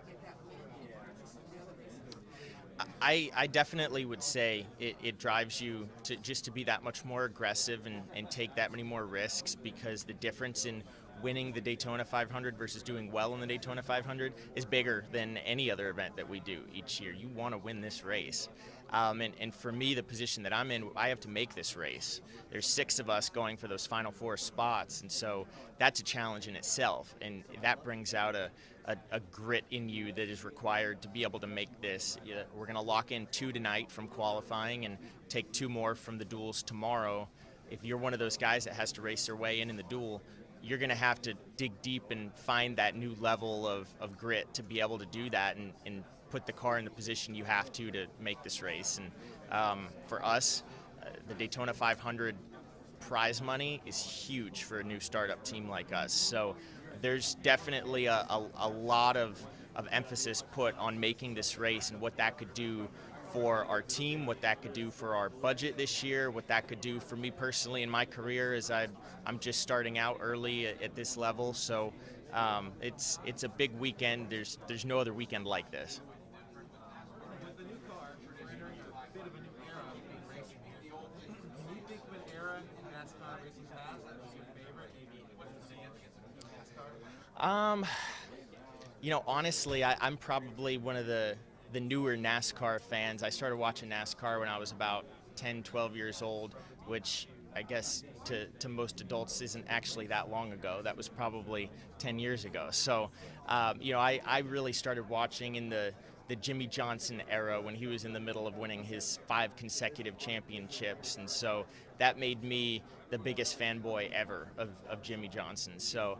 get that win compared to some of the other races? I definitely would say it drives you to be that much more aggressive and take that many more risks, because the difference in winning the Daytona 500 versus doing well in the Daytona 500 is bigger than any other event that we do each year. You want to win this race. And for me, the position that I'm in, I have to make this race. There's 6 of us going for those final 4 spots, and so that's a challenge in itself, and that brings out a grit in you that is required to be able to make this. We're going to lock in 2 tonight from qualifying and take 2 more from the duels tomorrow. If you're one of those guys that has to race their way in the duel, you're going to have to dig deep and find that new level of grit to be able to do that and put the car in the position you have to make this race. And for us, the Daytona 500 prize money is huge for a new startup team like us. So there's definitely a lot of emphasis put on making this race and what that could do for our team, what that could do for our budget this year, what that could do for me personally in my career, as I'm just starting out early at this level. So it's a big weekend. There's no other weekend like this. With the new car, we're entering a bit of a new era in racing. Can you think of an era in NASCAR racing past that was your favorite? Maybe it wasn't NASCAR. Honestly, I'm probably one of the newer NASCAR fans. I started watching NASCAR when I was about 10, 12 years old, which I guess to most adults isn't actually that long ago. That was probably 10 years ago. So, I really started watching in the Jimmy Johnson era when he was in the middle of winning his 5 consecutive championships. And so that made me the biggest fanboy ever of Jimmy Johnson. So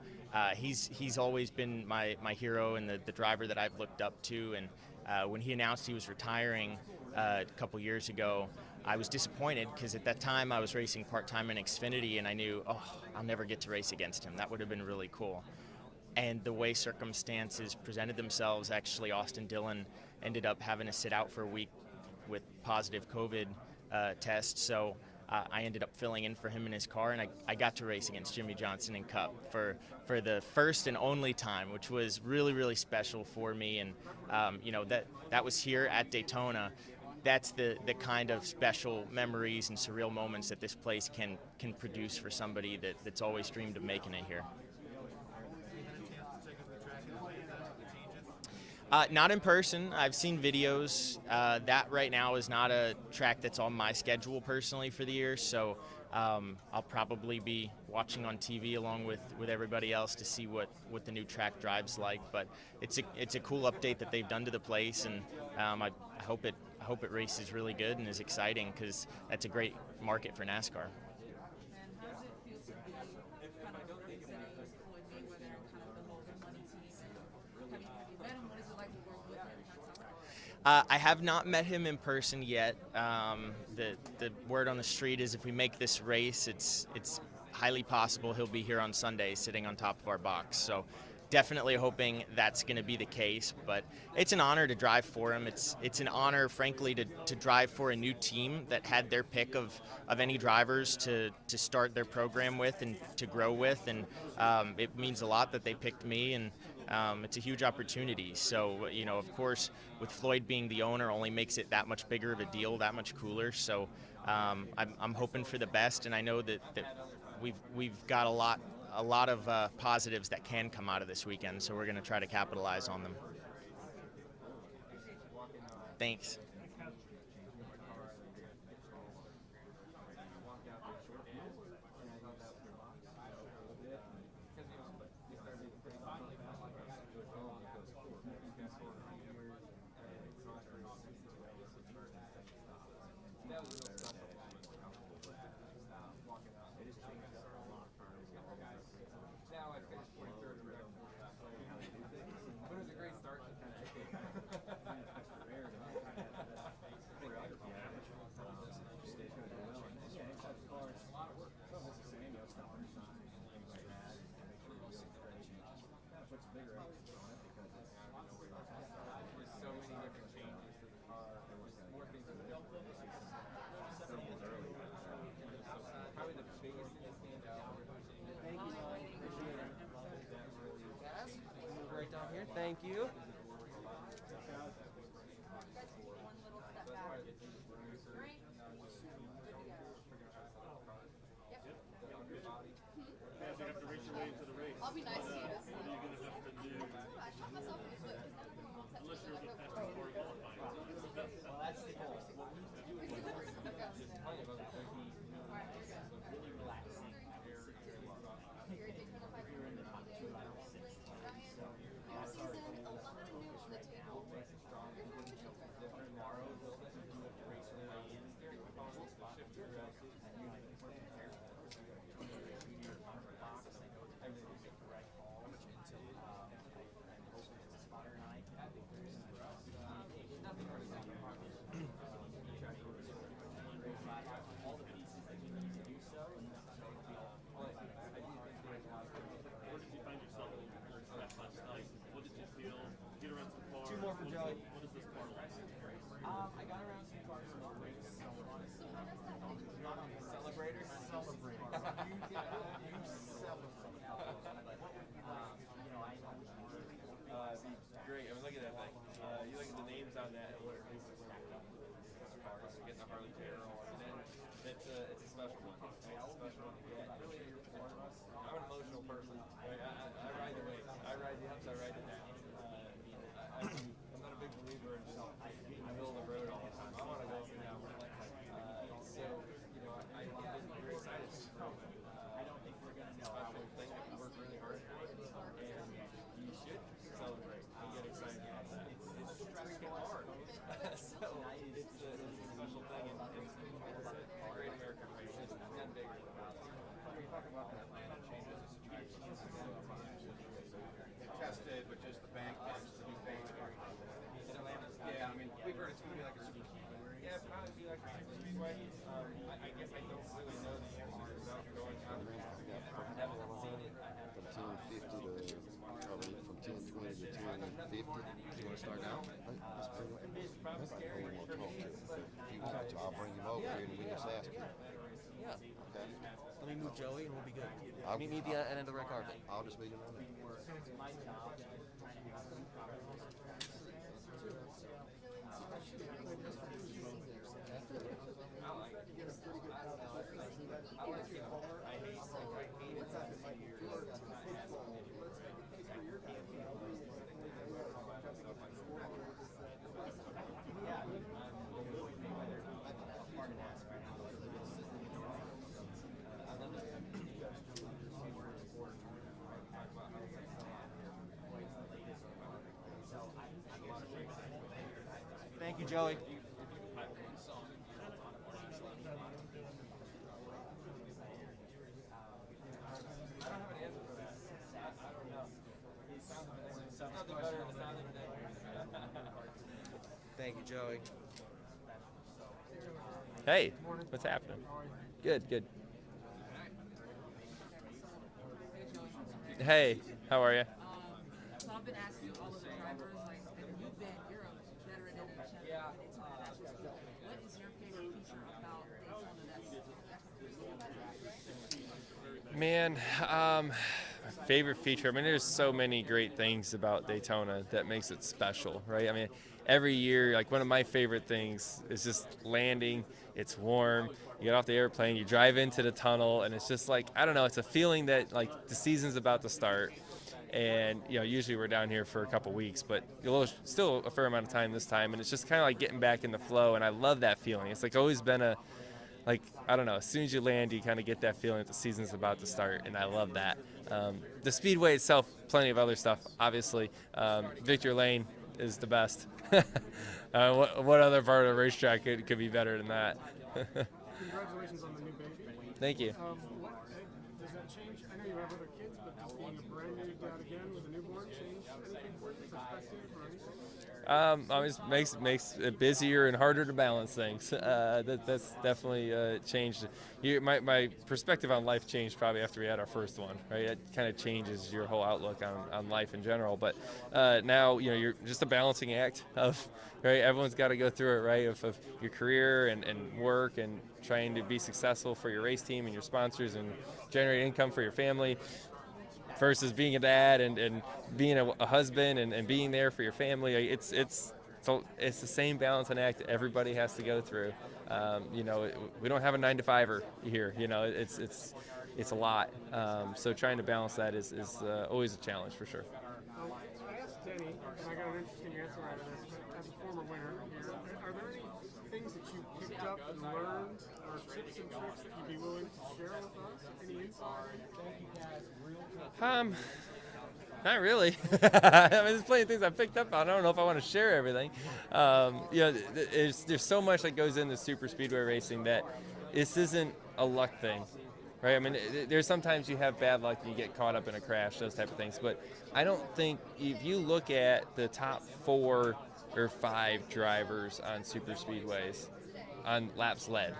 he's always been my hero and the driver that I've looked up to. And when he announced he was retiring a couple years ago, I was disappointed because at that time I was racing part-time in Xfinity, and I knew, I'll never get to race against him. That would have been really cool. And the way circumstances presented themselves, actually Austin Dillon ended up having to sit out for a week with positive COVID test. So I ended up filling in for him in his car, and I got to race against Jimmy Johnson in Cup for the first and only time, which was really, really special for me. And that was here at Daytona. That's the kind of special memories and surreal moments that this place can produce for somebody that's always dreamed of making it here. Not in person. I've seen videos. That right now is not a track that's on my schedule personally for the year, so I'll probably be watching on TV along with everybody else to see what the new track drives like. But it's a cool update that they've done to the place, and I hope it races really good and is exciting, because that's a great market for NASCAR. And how does it feel to be kind of representing Floyd Mayweather and kind of the whole money team? And have you met him? What is it like to work with him? I have not met him in person yet. The word on the street is if we make this race, it's highly possible he'll be here on Sunday sitting on top of our box. So definitely hoping that's going to be the case, but it's an honor to drive for him. It's an honor, frankly, to drive for a new team that had their pick of any drivers to start their program with and to grow with, and it means a lot that they picked me, and it's a huge opportunity. So, of course, with Floyd being the owner only makes it that much bigger of a deal, that much cooler. So I'm hoping for the best, and I know that we've got a lot of positives that can come out of this weekend, so we're going to try to capitalize on them. Thanks. so many different changes to the car. There was more things that we stumbled early. Probably the biggest thing that stands out. Thank you, appreciate it. Move right down here. Thank you. I'll be nice to you. Two more for Joey. What is this car like? I got around some cars in the race. Celebrators? Great. I mean, look at that thing. You look at the names on that. Getting a Harley Taylor on it. It's a special one. It's a special one to get. I'm an emotional person. I ride the race. I ride the ups. I ride the downs. I'm not a big believer in being middle of the road all the time. I want to go up and down. So, I love it. I'm very excited. I don't think we're going to know. Special thing that we work really hard for. And you should celebrate. You get excited about that. It's freaking hard. So, it's a special thing. And it's a great American race. It's none bigger than that. You're talking about the Atlanta changes. Tested, but just the bank parts, the new bank parts. Yeah, I mean, we've heard it's going to be like a super speedway. Yeah, probably be like a super speedway. I guess I don't really know the answer without going out there. I haven't seen it. From 1050 to probably from 1020 to 1050. Do you want to start now? That's pretty good. Probably scary. If you want to, I'll bring him over here and we just ask him. Yeah. Okay. Let me move Joey and we'll be good. Meet me at the end of the red carpet. I'll just meet him on there. Thank you, Joey. Thank you, Joey. Hey, what's happening? Good, good. Hey, how are you? So I've been asking all of the drivers, and you're a veteran in the Daytona International Speedway. What is your favorite feature about Daytona Man, my favorite feature, I mean, there's so many great things about Daytona that makes it special, right? I mean, every year, like one of my favorite things is just landing. It's warm. You get off the airplane, you drive into the tunnel, and it's just like, I don't know, it's a feeling that like the season's about to start. And, usually we're down here for a couple weeks, but still a fair amount of time this time. And it's just kind of like getting back in the flow. And I love that feeling. It's like always been I don't know, as soon as you land, you kind of get that feeling that the season's about to start. And I love that. The Speedway itself, plenty of other stuff, obviously. Victory Lane is the best. What other part of the racetrack could be better than that? Congratulations on the new baby. Thank you. Does that change? I know you have other kids, but does being a brand new dad again with a newborn change anything for your perspective or anything? It makes it busier and harder to balance things. That's definitely changed. My perspective on life changed probably after we had our first one. Right, it kind of changes your whole outlook on life in general. But now you're just a balancing act of right. Everyone's got to go through it, right? Of your career and work and trying to be successful for your race team and your sponsors and generate income for your family, versus being a dad and being a husband and being there for your family. It's the same balancing act that everybody has to go through. We don't have a 9-to-5er here. It's a lot. So trying to balance that is always a challenge for sure. I asked Denny, and I got an interesting answer out of this, but as a former winner here, are there any things that you picked up and learned, or tips and tricks that you'd be willing to share with us? Any insight? Not really. I mean, there's plenty of things I picked up on. I don't know if I want to share everything. There's so much that goes into super speedway racing that this isn't a luck thing, right? I mean, there's sometimes you have bad luck and you get caught up in a crash, those type of things. But I don't think if you look at the top 4 or 5 drivers on super speedways on laps led,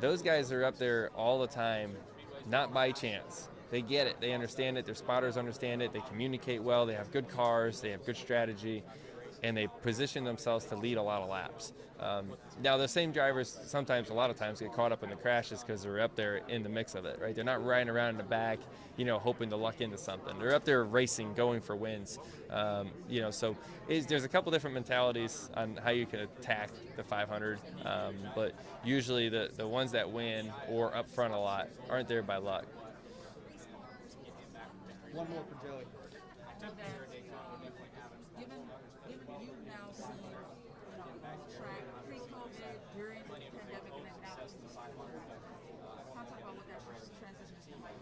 those guys are up there all the time, not by chance. They get it. They understand it. Their spotters understand it. They communicate well. They have good cars. They have good strategy. And they position themselves to lead a lot of laps. Now, the same drivers sometimes, a lot of times, get caught up in the crashes because they're up there in the mix of it, right? They're not riding around in the back, hoping to luck into something. They're up there racing, going for wins. So there's a couple different mentalities on how you can attack the 500. But usually the ones that win or up front a lot aren't there by luck. One more for Joey. Given you've now seen track pre-COVID, during the pandemic, and then now talk about what that transition is like.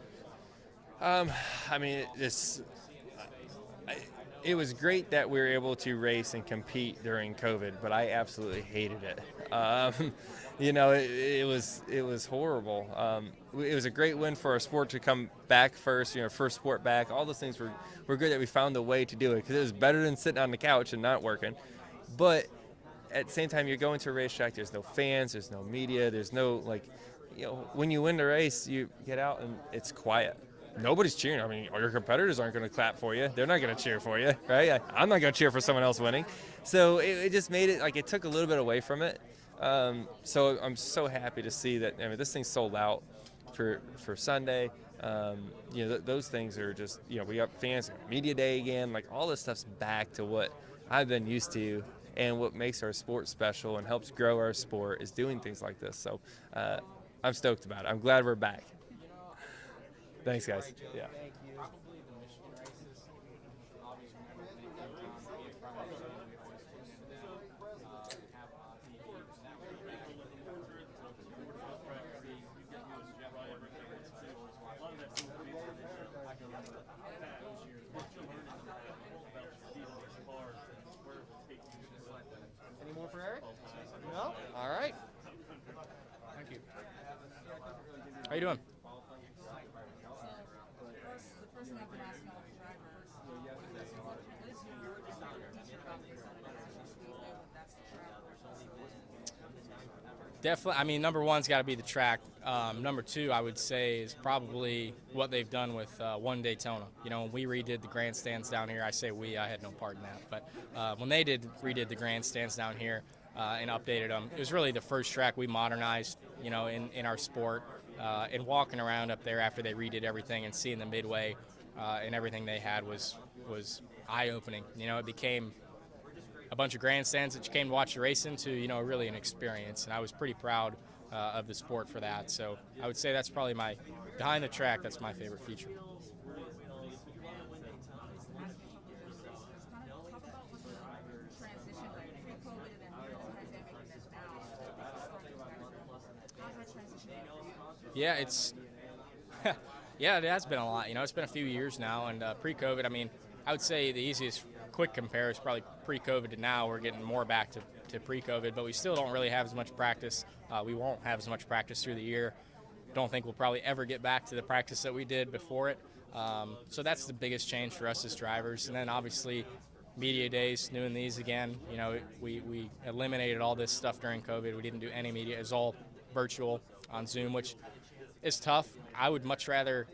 It was great that we were able to race and compete during COVID, but I absolutely hated it. It was horrible. It was a great win for our sport to come back first, first sport back. All those things were good that we found a way to do it, because it was better than sitting on the couch and not working. But at the same time, you're going to a racetrack, there's no fans, there's no media, there's no, when you win the race, you get out and it's quiet. Nobody's cheering. I mean, your competitors aren't going to clap for you. They're not going to cheer for you, right? I'm not going to cheer for someone else winning. So it just made it, it took a little bit away from it. So I'm so happy to see that, this thing's sold out for Sunday. Those things are just, we got fans, media day again, all this stuff's back to what I've been used to, and what makes our sport special and helps grow our sport is doing things like this. So I'm stoked about it. I'm glad we're back. Thanks, guys. Yeah. Any more for Eric? No? All right. Thank you. How you doing? Definitely. Number one's got to be the track. Number two, I would say, is probably what they've done with One Daytona. When we redid the grandstands down here, I say we, I had no part in that. But when they redid the grandstands down here and updated them, it was really the first track we modernized, in our sport. And walking around up there after they redid everything and seeing the midway and everything they had was eye-opening. It became a bunch of grandstands that you came to watch the racing to, really an experience. And I was pretty proud of the sport for that. So I would say that's probably behind the track, that's my favorite feature. Yeah, it has been a lot. It's been a few years now, and pre-COVID, I would say the easiest quick compare is probably pre-COVID to now. We're getting more back to pre-COVID, but we still don't really have as much practice. We won't have as much practice through the year. Don't think we'll probably ever get back to the practice that we did before it. So that's the biggest change for us as drivers. And then obviously, media days doing these again. You know, we eliminated all this stuff during COVID. We didn't do any media. It was all virtual on Zoom, which is tough. I would much rather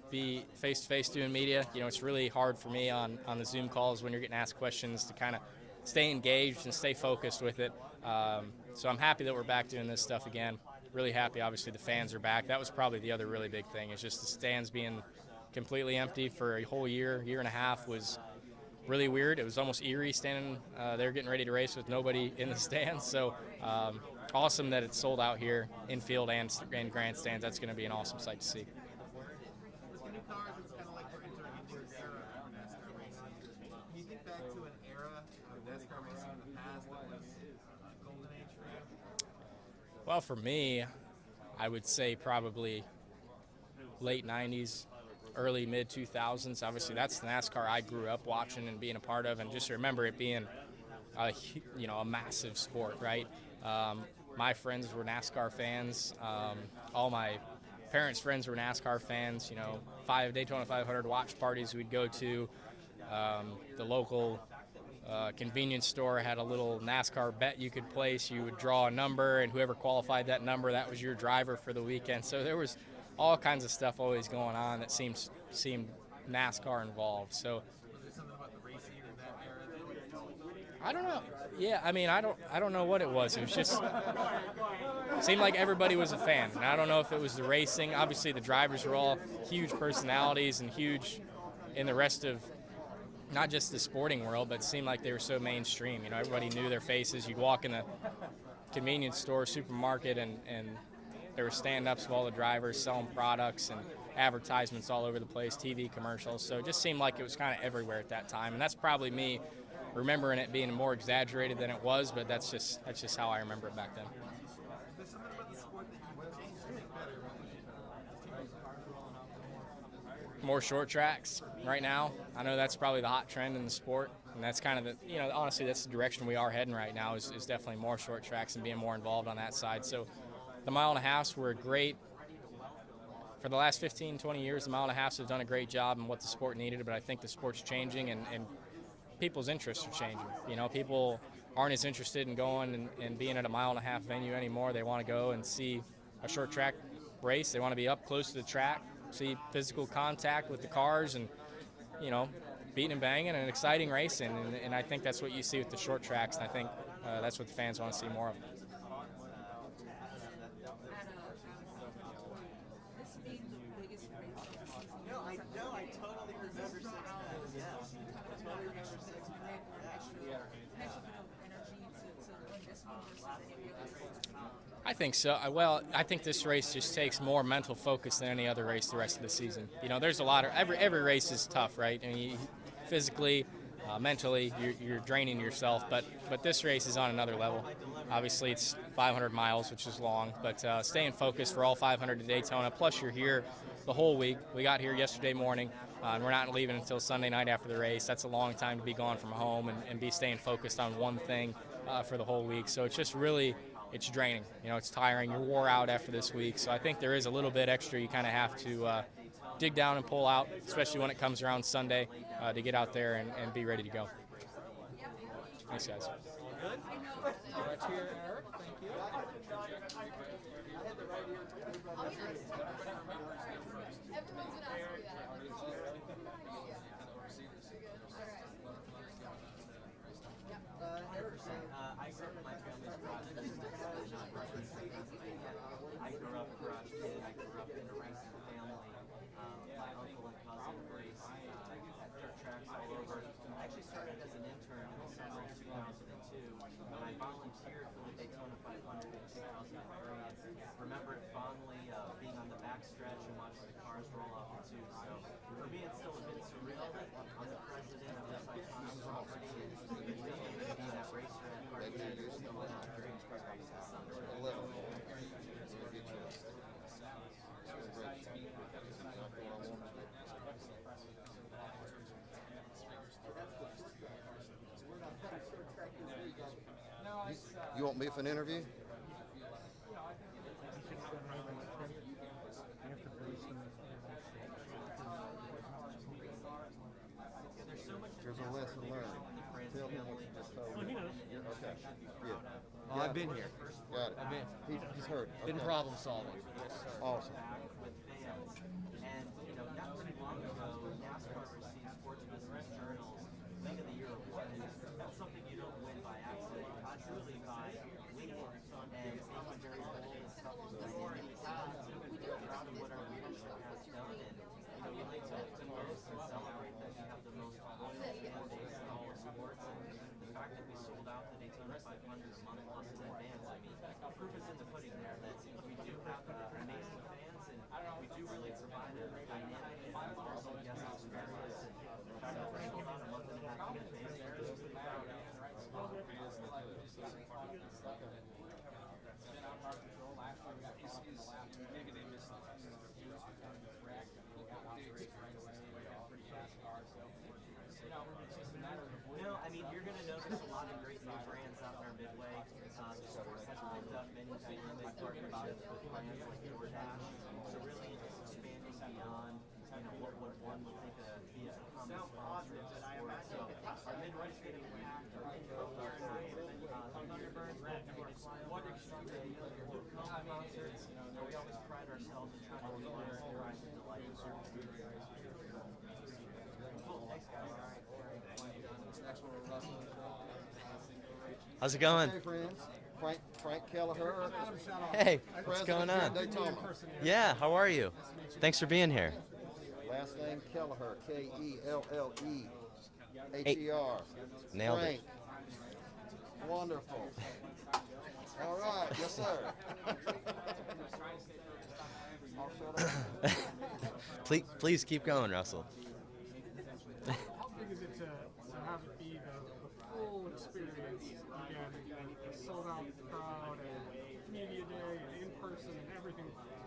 be face-to-face doing media. You know, it's really hard for me on the Zoom calls when you're getting asked questions to kind of stay engaged and stay focused with it. So I'm happy that we're back doing this stuff again. Really happy, obviously, the fans are back. That was probably the other really big thing, is just the stands being completely empty for a whole year and a half was really weird. It was almost eerie standing there getting ready to race with nobody in the stands. So awesome that it's sold out here, infield and grandstands. That's going to be an awesome sight to see. With the new cars, it's kind of like we're entering into a new era of NASCAR racing. Can you think back to an era of NASCAR racing in the past that was a golden age for you? Well, for me, I would say probably late 90s, early mid-2000s. Obviously, that's the NASCAR I grew up watching and being a part of, and just remember it being a massive sport, right? My friends were NASCAR fans. All my parents' friends were NASCAR fans. You know, 5 Daytona 500 watch parties we'd go to. The local convenience store had a little NASCAR bet you could place. You would draw a number, and whoever qualified that number, that was your driver for the weekend. So there was all kinds of stuff always going on that seemed NASCAR involved. So Was there something about the racing in that era that I don't know. Yeah, I mean, I don't know what it was. It was just it seemed like everybody was a fan. And I don't know if it was the racing. Obviously, the drivers were all huge personalities and huge in the rest of not just the sporting world, but it seemed like they were so mainstream. You know, everybody knew their faces. You'd walk in the convenience store, supermarket, and there were stand-ups of all the drivers selling products and advertisements all over the place, TV commercials. So it just seemed like it was kind of everywhere at that time. And that's probably me remembering it being more exaggerated than it was, but that's just how I remember it back then. there's something about the sport that you would change to make better? More short tracks right now. I know that's probably the hot trend in the sport, and that's kind of the, honestly, that's the direction we are heading right now is definitely more short tracks and being more involved on that side. So the mile and a halves were great. For the last 15, 20 years, the mile and a halves have done a great job in what the sport needed, but I think the sport's changing and people's interests are changing. You know, people aren't as interested in going and being at a mile and a half venue anymore. They want to go and see a short track race. They want to be up close to the track, see physical contact with the cars and, beating and banging and exciting racing. And I think that's what you see with the short tracks, and I think that's what the fans want to see more of. This being the biggest race of the season. I totally remember Kind of extra bit of energy to win this one versus any other race. I think so. Well, I think this race just takes more mental focus than any other race the rest of the season. There's a lot of every race is tough, right? I mean, physically, mentally, you're draining yourself. But this race is on another level. Obviously, it's 500 miles, which is long. But staying focused for all 500 at Daytona. Plus, you're here the whole week. We got here yesterday morning, and we're not leaving until Sunday night after the race. That's a long time to be gone from home and be staying focused on one thing for the whole week. So it's just really. It's draining. It's tiring. You're wore out after this week. So I think there is a little bit extra you kind of have to dig down and pull out, especially when it comes around Sunday, to get out there and be ready to go. Thanks, guys. Right here, Eric. Thank you. I grew up in my family's garage business, not racing. I grew up a garage kid. I grew up in a racing family. My uncle and cousin raced at dirt tracks all over. I actually started as an intern in the summer of 2002 when I volunteered for the Daytona 500 in 2003. Remember it fondly, being on the back stretch and watching the cars roll off the tube. So for me, it's still a bit surreal. I'm the president of this iconic property, and being that racer at Parkhead is going on during the race this summer. You want me for an interview? There's a lesson learned. Tell him what you just told me. Yeah, okay. Yeah. Oh, I've been here. Got it. I've been. He's heard. Been Okay. problem solving. Awesome. with fans. And, you know, not pretty long ago, NASCAR received Sports Business Journal's League of the Year award. That's something you don't win by accident. It's truly by leading and making very bold and tough decisions. We do proud of what our leadership has done, and, you know, we like to boast and celebrate that we have the most loyal fan base in all of sports, and the fact that we sold out the Daytona 500 a month plus in advance. I mean, proof is in the pudding there that we do have amazing fans, and we do really provide a dynamic and awesome guest experience. And so we sold out a month and a half in advance. We're just really proud of it. No, I mean, you're going to notice a lot of great new brands out in our midway. Sports has picked up many dynamic partnerships with brands like DoorDash. So really expanding beyond, you know, what one would think of be a common sponsor of sports. So our midway's getting packed. Our intro Thunderbirds, Sunday, concerts. You know, we always pride ourselves in trying to do our surprise and delight. Cool, thanks guys. How's it going? Hey, friends. Frank Kelleher. Hey, what's going on? Daytona. Yeah, how are you? Thanks for being here. Last name Kelleher. Kelleher. Nailed it. Frank. Wonderful. All right. Yes, sir. I'll shut up. Please keep going, Russell. How big is it to have it be the full experience again, a sold out crowd and media day and in person and everything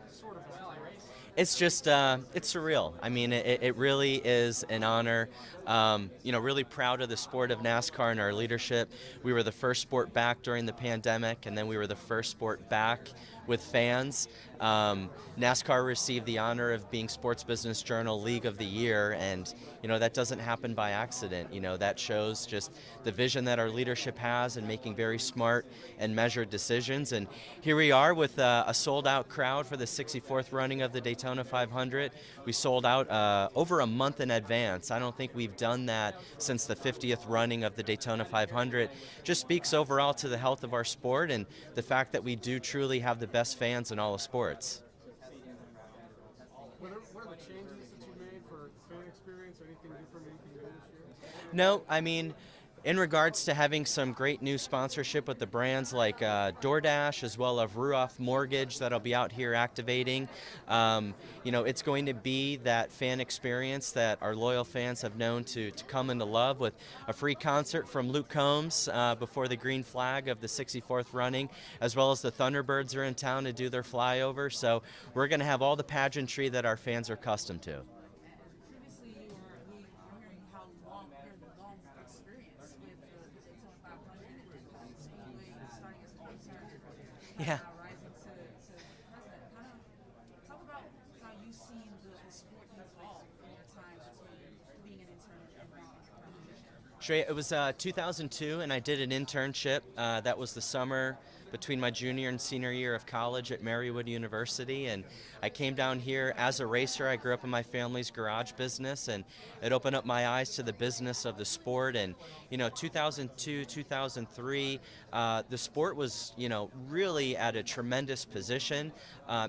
sort of at once? It's just, it's surreal. I mean, it really is an honor. You know, really proud of the sport of NASCAR and our leadership. We were the first sport back during the pandemic, and then we were the first sport back with fans. NASCAR received the honor of being Sports Business Journal League of the Year, and you know that doesn't happen by accident. You know, that shows just the vision that our leadership has in making very smart and measured decisions. And here we are with a sold-out crowd for the 64th running of the Daytona 500. We sold out over a month in advance. I don't think we've done that since the 50th running of the Daytona 500. Just speaks overall to the health of our sport and the fact that we do truly have the best fans in all of sports. What are the changes that you made for fan experience or anything different, anything new this year? No, I mean, in regards to having some great new sponsorship with the brands like DoorDash as well as Ruoff Mortgage that'll be out here activating, you know, it's going to be that fan experience that our loyal fans have known to come into love, with a free concert from Luke Combs before the green flag of the 64th running, as well as the Thunderbirds are in town to do their flyover. So we're going to have all the pageantry that our fans are accustomed to. Previously, we were hearing how long experience with the Daytona 500 and Speedway starting as an intern, Yeah. rising to president. Kind of talk about how you've seen the sport evolve in your time between being an intern and now as a competition. Sure, it was 2002, and I did an internship. That was the summer between my junior and senior year of college at Marywood University, and I came down here as a racer. I grew up in my family's garage business, and it opened up my eyes to the business of the sport. And you know, 2002, 2003, the sport was, you know, really at a tremendous position.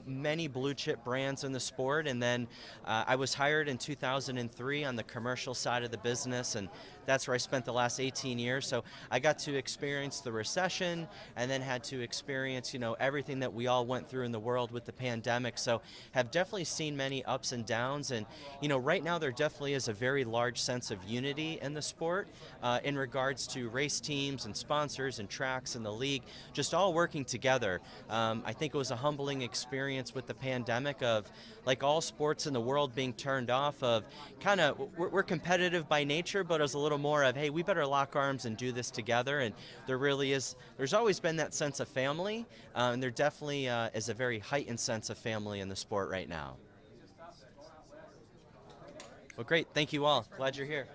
Many blue chip brands in the sport, and then I was hired in 2003 on the commercial side of the business, and that's where I spent the last 18 years. So I got to experience the recession, and then had to experience, you know, everything that we all went through in the world with the pandemic. So have definitely seen many ups and downs. And you know, right now there definitely is a very large sense of unity in the sport in regards to race teams and sponsors and tracks and the league, just all working together. I think it was a humbling experience with the pandemic of, like all sports in the world, being turned off of kind of, we're competitive by nature, but it was a little more of, hey, we better lock arms and do this together. And there really is, there's always been that sense of family, and there definitely is a very heightened sense of family in the sport right now. Well, great. Thank you all. Glad you're here.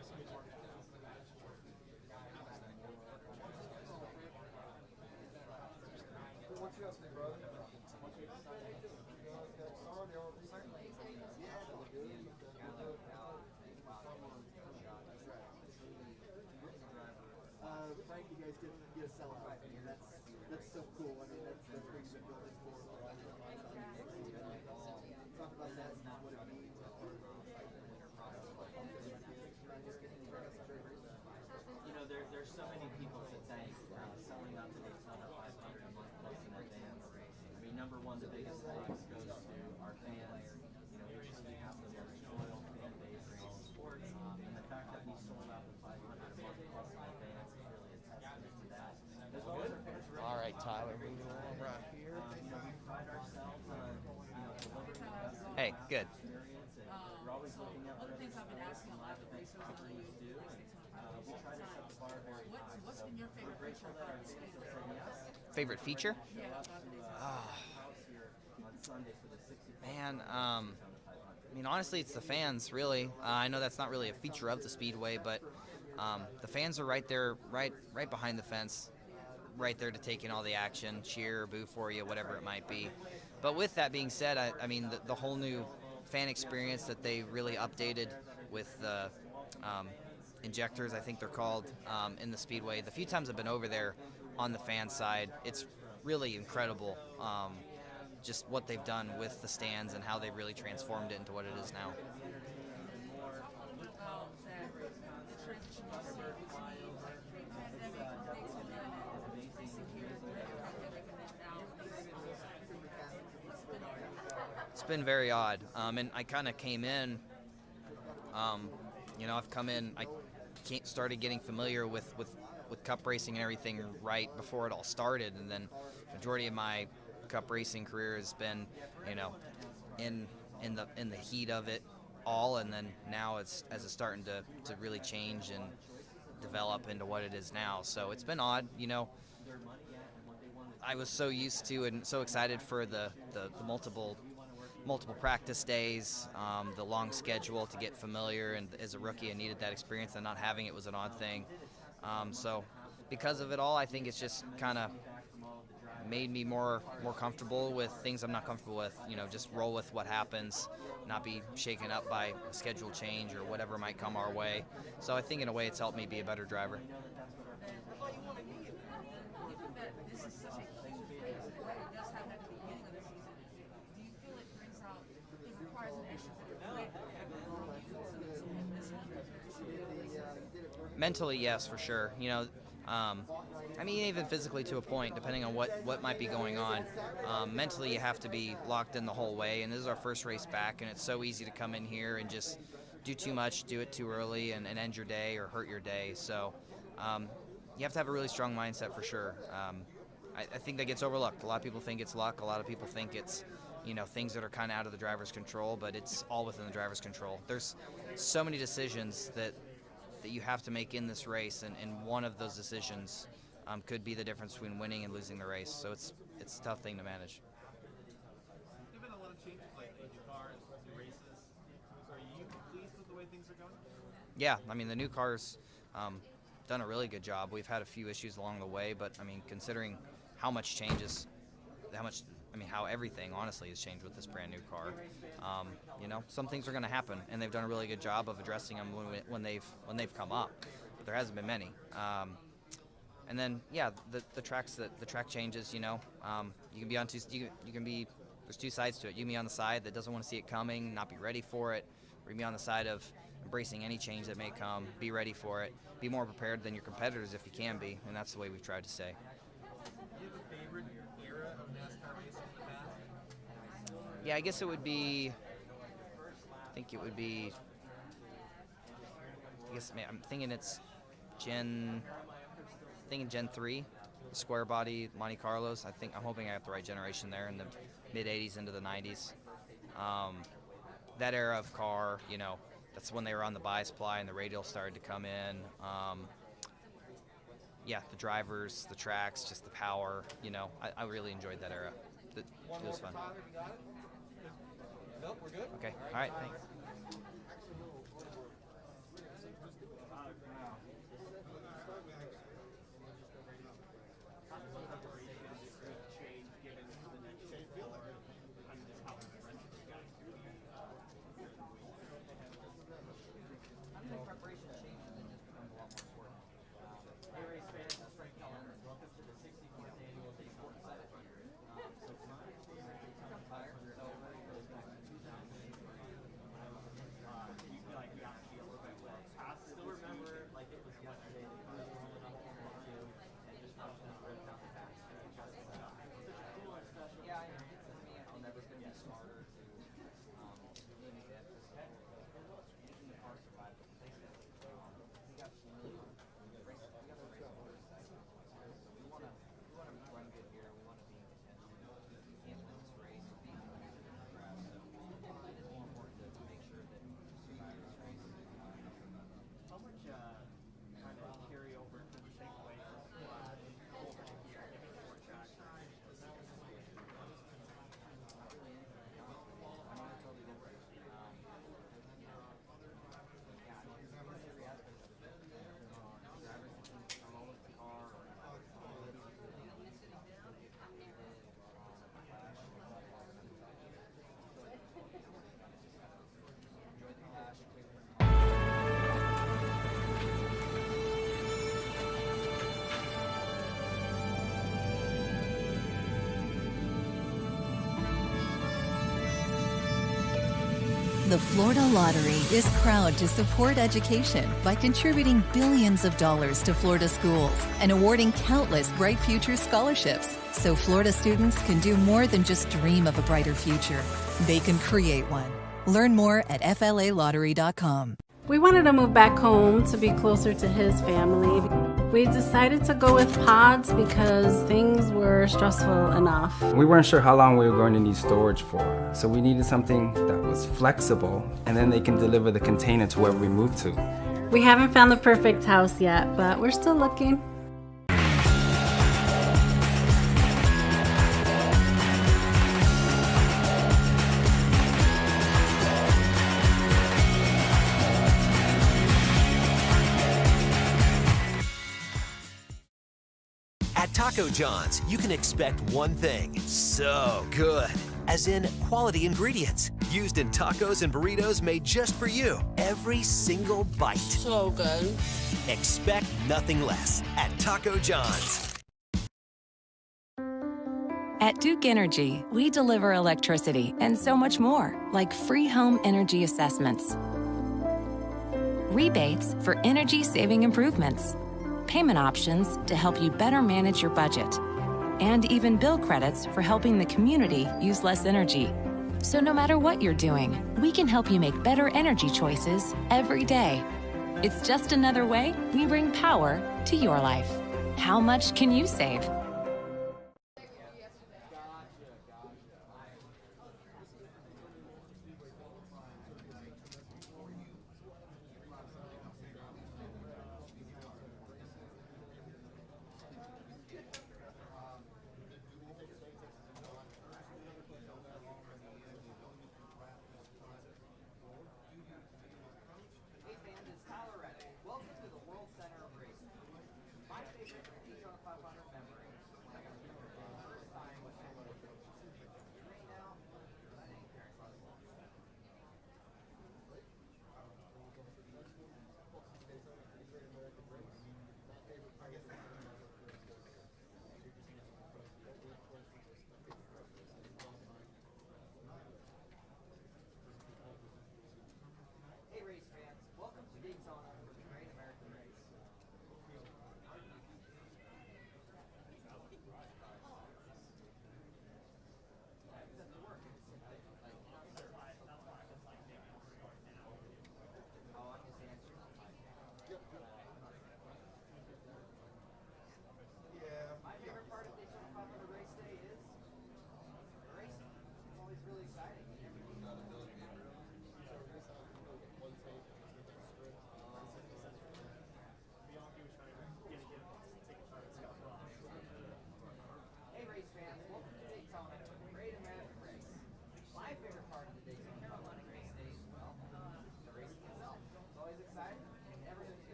guys get a sell out. I mean, that's so cool. I mean, that's what you've been building for a long time. Talk about that and what it means as far as the excitement and You know, there's so many people to thank selling out the Daytona 500 a month plus in advance. I mean, number one, the biggest thanks goes to our fans. You know, we truly have the most loyal fan base in all sports, and the fact that we sold out the 500 a month plus in advance is really a testament to that. As well as our fans. All right, Tyler, moving along right here. You know, we pride ourselves on delivering the best Hey, good. experience, and we're always looking at what other sports and live events properties do, and we try to set the bar very high. What's been your favorite feature about the Speedway? Favorite feature? Man, I mean, honestly, it's the fans, really. I know that's not really a feature of the Speedway, but the fans are right there, right behind the fence, right there to take in all the action, cheer, boo for you, whatever it might be. But with that being said, I mean, the whole new fan experience that they really updated with the injectors, I think they're called, in the Speedway. The few times I've been over there on the fan side, it's really incredible. Just what they've done with the stands and how they've really transformed it into what it is now. It's been very odd, and I kind of came in, you know, I've come in, I started getting familiar with cup racing and everything right before it all started, and then majority of my cup racing career has been, you know, in the heat of it all, and then now it's starting to really change and develop into what it is now. So it's been odd, you know. I was so used to and so excited for the multiple practice days, the long schedule to get familiar, and as a rookie I needed that experience, and not having it was an odd thing. So because of it all, I think it's just kind of made me more comfortable with things I'm not comfortable with. You know, just roll with what happens, not be shaken up by a schedule change or whatever might come our way. So I think in a way it's helped me be a better driver. Given that this is such a huge race, and it does happen at the beginning of the season, do you feel it brings out, it requires an extra bit of grit to win this one? Mentally, yes, for sure. You know, I mean, even physically to a point, depending on what might be going on. Mentally, you have to be locked in the whole way, and this is our first race back, and it's so easy to come in here and just do too much, do it too early, and end your day or hurt your day. So you have to have a really strong mindset for sure. I think that gets overlooked. A lot of people think it's luck. A lot of people think it's, you know, things that are kind of out of the driver's control, but it's all within the driver's control. There's so many decisions that you have to make in this race, and one of those decisions could be the difference between winning and losing the race. So it's a tough thing to manage. There've been a lot of changes lately, new cars, new races. Are you pleased with the way things are going? Yeah, I mean, the new cars done a really good job. We've had a few issues along the way, but I mean, considering how much changes, how everything honestly has changed with this brand new car. You know, some things are going to happen, and they've done a really good job of addressing them when they've come up. But there hasn't been many. And then, yeah, the track changes. You know, you can be on two. You can be. There's two sides to it. You can be on the side that doesn't want to see it coming, not be ready for it, or you can be on the side of embracing any change that may come, be ready for it, be more prepared than your competitors if you can be, and that's the way we've tried to stay. Do you have a favorite era of NASCAR racing in the past? Yeah, I guess it would be. I'm thinking it's Gen 3, the square body Monte Carlos. I'm hoping I got the right generation there in the mid 80s into the 90s. That era of car, you know, that's when they were on the bi-supply and the radial started to come in. Yeah, the drivers, the tracks, just the power, you know, I really enjoyed that era. It was fun. Nope, we're good. Okay, all right, thanks. Preparation changes and just becomes a lot more important. Hey, race fans, this is Frank Calif. The Florida Lottery is proud to support education by contributing billions of dollars to Florida schools and awarding countless Bright Future scholarships so Florida students can do more than just dream of a brighter future. They can create one. Learn more at flalottery.com. We wanted to move back home to be closer to his family. We decided to go with pods because things were stressful enough. We weren't sure how long we were going to need storage for, so we needed something that was flexible, and then they can deliver the container to wherever we move to. We haven't found the perfect house yet, but we're still looking. At Taco John's, you can expect one thing: so good. As in quality ingredients used in tacos and burritos made just for you. Every single bite. So good. Expect nothing less at Taco John's. At Duke Energy, we deliver electricity and so much more, like free home energy assessments, rebates for energy-saving improvements, payment options to help you better manage your budget, and even bill credits for helping the community use less energy. So no matter what you're doing, we can help you make better energy choices every day. It's just another way we bring power to your life. How much can you save? Hey race fans, welcome to Daytona for the Great American Race.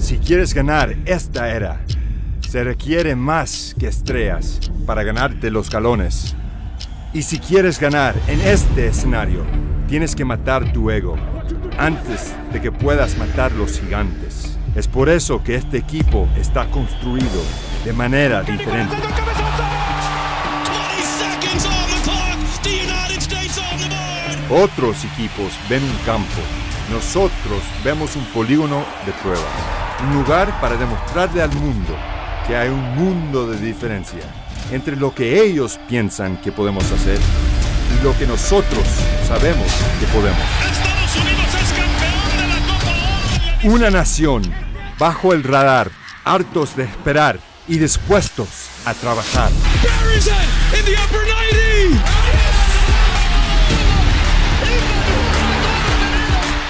Si quieres ganar esta era, se requiere más que estrellas para ganarte los galones. Y si quieres ganar en este escenario, tienes que matar tu ego antes de que puedas matar los gigantes. Es por eso que este equipo está construido de manera diferente. Otros equipos ven un campo. Nosotros vemos un polígono de pruebas. Un lugar para demostrarle al mundo que hay un mundo de diferencia entre lo que ellos piensan que podemos hacer y lo que nosotros sabemos que podemos. Estados Unidos es campeón de la Copa Oro. Una nación bajo el radar, hartos de esperar y dispuestos a trabajar. Buries it in the upper 90.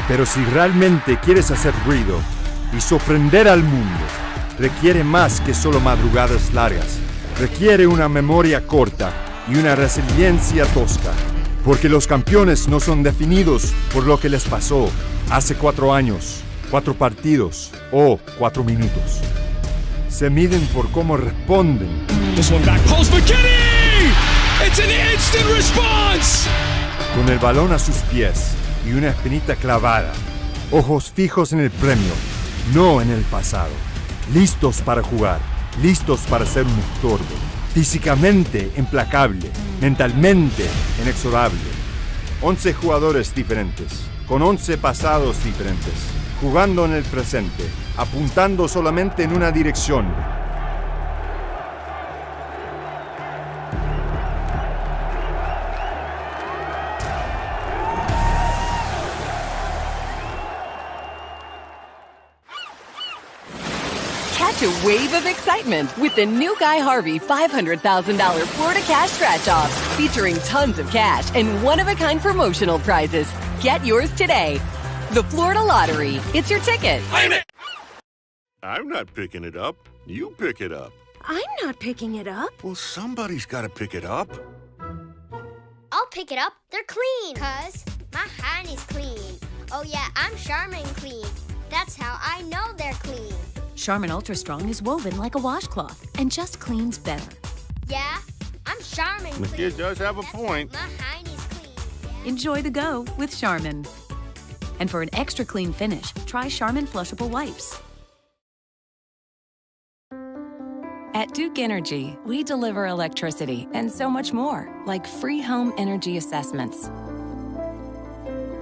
Pero si realmente quieres hacer ruido y sorprender al mundo, requiere más que solo madrugadas largas. Requiere una memoria corta y una resiliencia tosca. Porque los campeones no son definidos por lo que les pasó hace 4 años, 4 partidos o 4 minutos. Se miden por cómo responden. This one back post McKinney! It's an instant response! Con el balón a sus pies y una espinita clavada. Ojos fijos en el premio, no en el pasado. Listos para jugar, listos para ser un estorbo. Físicamente implacable, mentalmente inexorable. 11 jugadores diferentes, con 11 pasados diferentes, jugando en el presente, apuntando solamente en una dirección. Catch a wave of excitement with the new Guy Harvey $500,000 Florida Cash Scratch-Off, featuring tons of cash and one-of-a-kind promotional prizes. Get yours today. The Florida Lottery. It's your ticket. I'm not picking it up. You pick it up. I'm not picking it up. Well, somebody's got to pick it up. I'll pick it up. They're clean. 'Cause my hand is clean. Oh yeah, I'm Charmin clean. That's how I know they're clean. Charmin Ultra Strong is woven like a washcloth and just cleans better. Yeah, I'm Charmin The clean. kid does have a point. My hand is clean. Enjoy the go with Charmin. And for an extra clean finish, try Charmin Flushable Wipes. At Duke Energy, we deliver electricity and so much more, like free home energy assessments,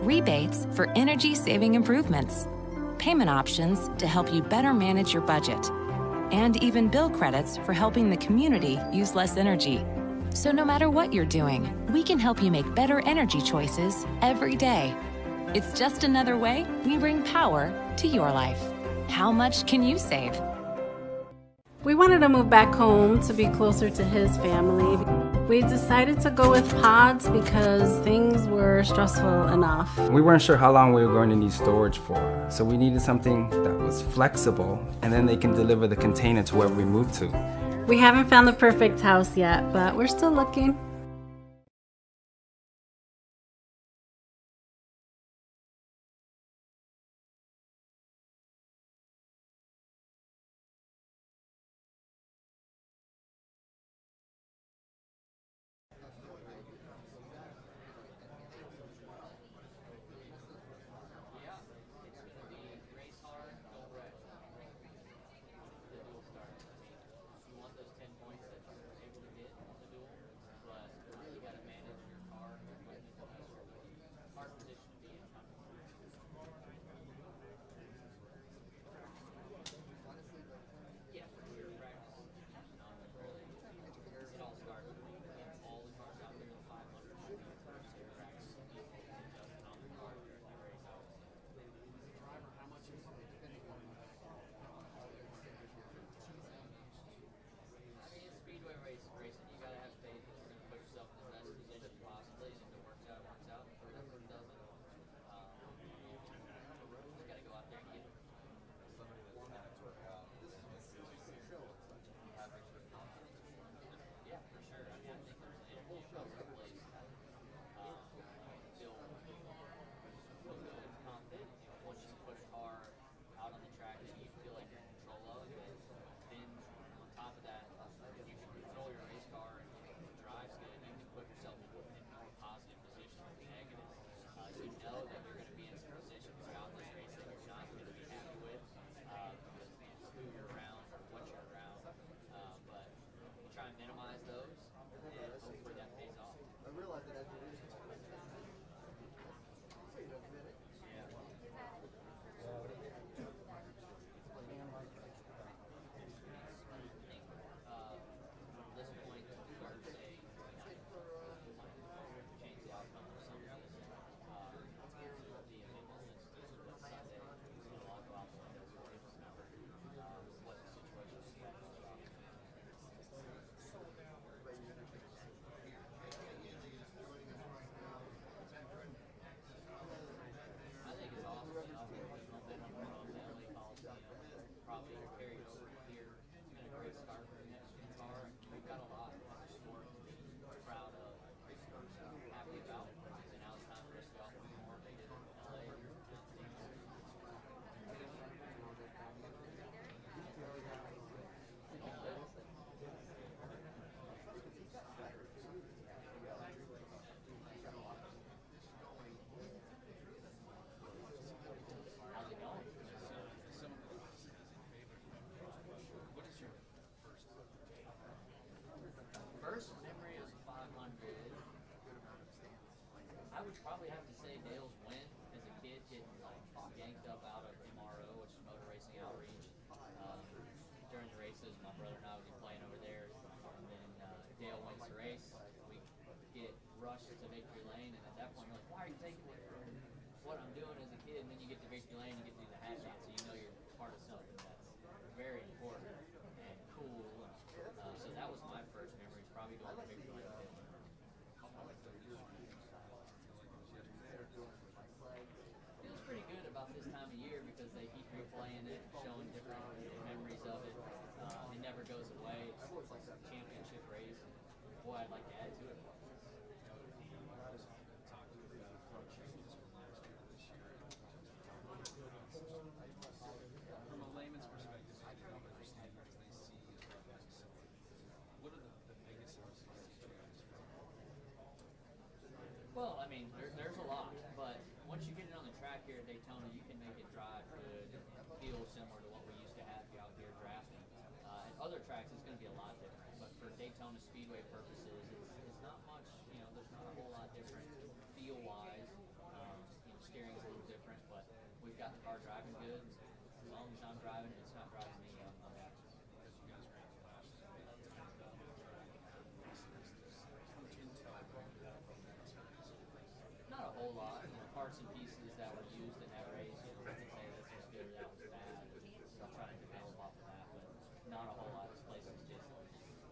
rebates for energy-saving improvements, payment options to help you better manage your budget, and even bill credits for helping the community use less energy. So no matter what you're doing, we can help you make better energy choices every day. It's just another way we bring power to your life. How much can you save? We wanted to move back home to be closer to his family. We decided to go with pods because things were stressful enough. We weren't sure how long we were going to need storage for, so we needed something that was flexible, and then they can deliver the container to wherever we move to. We haven't found the perfect house yet, but we're still looking. I would probably have to say Dale's win as a kid, getting like yanked up out of MRO, which is Motor Racing Outreach. During the races, my brother and I would be playing over there, and then Dale wins the race. We get rushed to victory lane, and at that point, you're like, why are you taking it from what I'm doing as a kid? And then you get to victory lane, you get to do the hat dance, so you know you're part of something that's very important and cool. So that was my first memory, probably going to victory lane. Feels pretty good about this time of year because they keep replaying it, showing different memories of it. It never goes away. It's like a championship race. Boy, I'd like to add to it. From a layman's perspective, how do you help understand as they see what are the biggest sources that you guys from? Well, I mean, there's a lot, but once you get it on the track here at Daytona, you can make it drive good and feel similar to what we used to have out here drafting. At other tracks, it's going to be a lot different, but for Daytona Speedway purposes, it's not much, there's not a whole lot different feel-wise. Steering's a little different, but we've got the car driving good. As long as I'm driving, it's not driving me. I'm happy. Not a whole lot. Parts and pieces that were used in that race, you can say this was good, that was bad. We'll try to develop off of that, but not a whole lot. This place is just,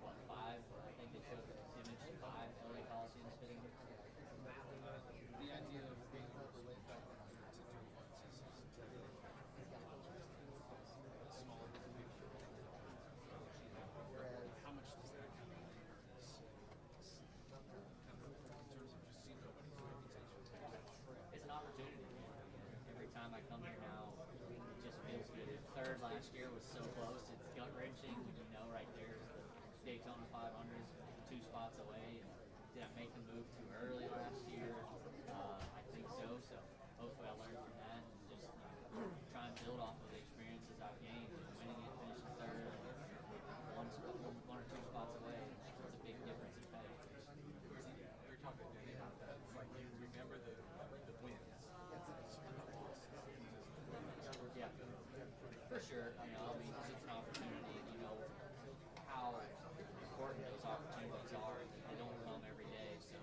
what, 5? I think they showed image 5 LA Coliseums fitting. The idea of being overlaid back to do once is smaller than picture. How much does that kind of increase in terms of just seeing nobody's reputation? It's an opportunity. Every time I come here now, it just feels good. Third last year was so close. It's gut wrenching. Right there is the Daytona 500s, 2 spots away. And did I make the move too early last year? I think so. So hopefully I learned from that and just try and build off of the experiences I've gained. Winning it, finishing third, one or 2 spots away. It's a big difference in pay. We were talking today about that. It's like you remember the wins. Yeah, for sure. I mean, it's an opportunity. You know how important those opportunities are, and they don't come every day. So,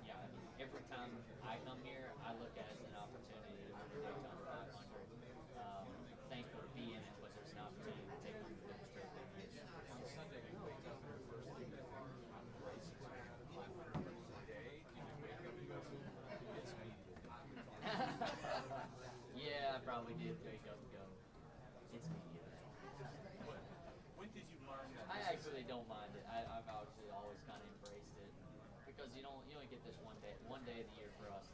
yeah, I mean, every time I come here, I look at it as an opportunity to win the Daytona 500. Thankful to be in it, but there's an opportunity to take one to straight there. On Sunday, you wake up and the first thing you think races 500 a day. Can you wake up and go, it's me? Yeah, I probably did wake up and go, it's me. When did you learn that? I actually don't mind it. I've actually always kind of embraced it because you only get this one day of the year for us.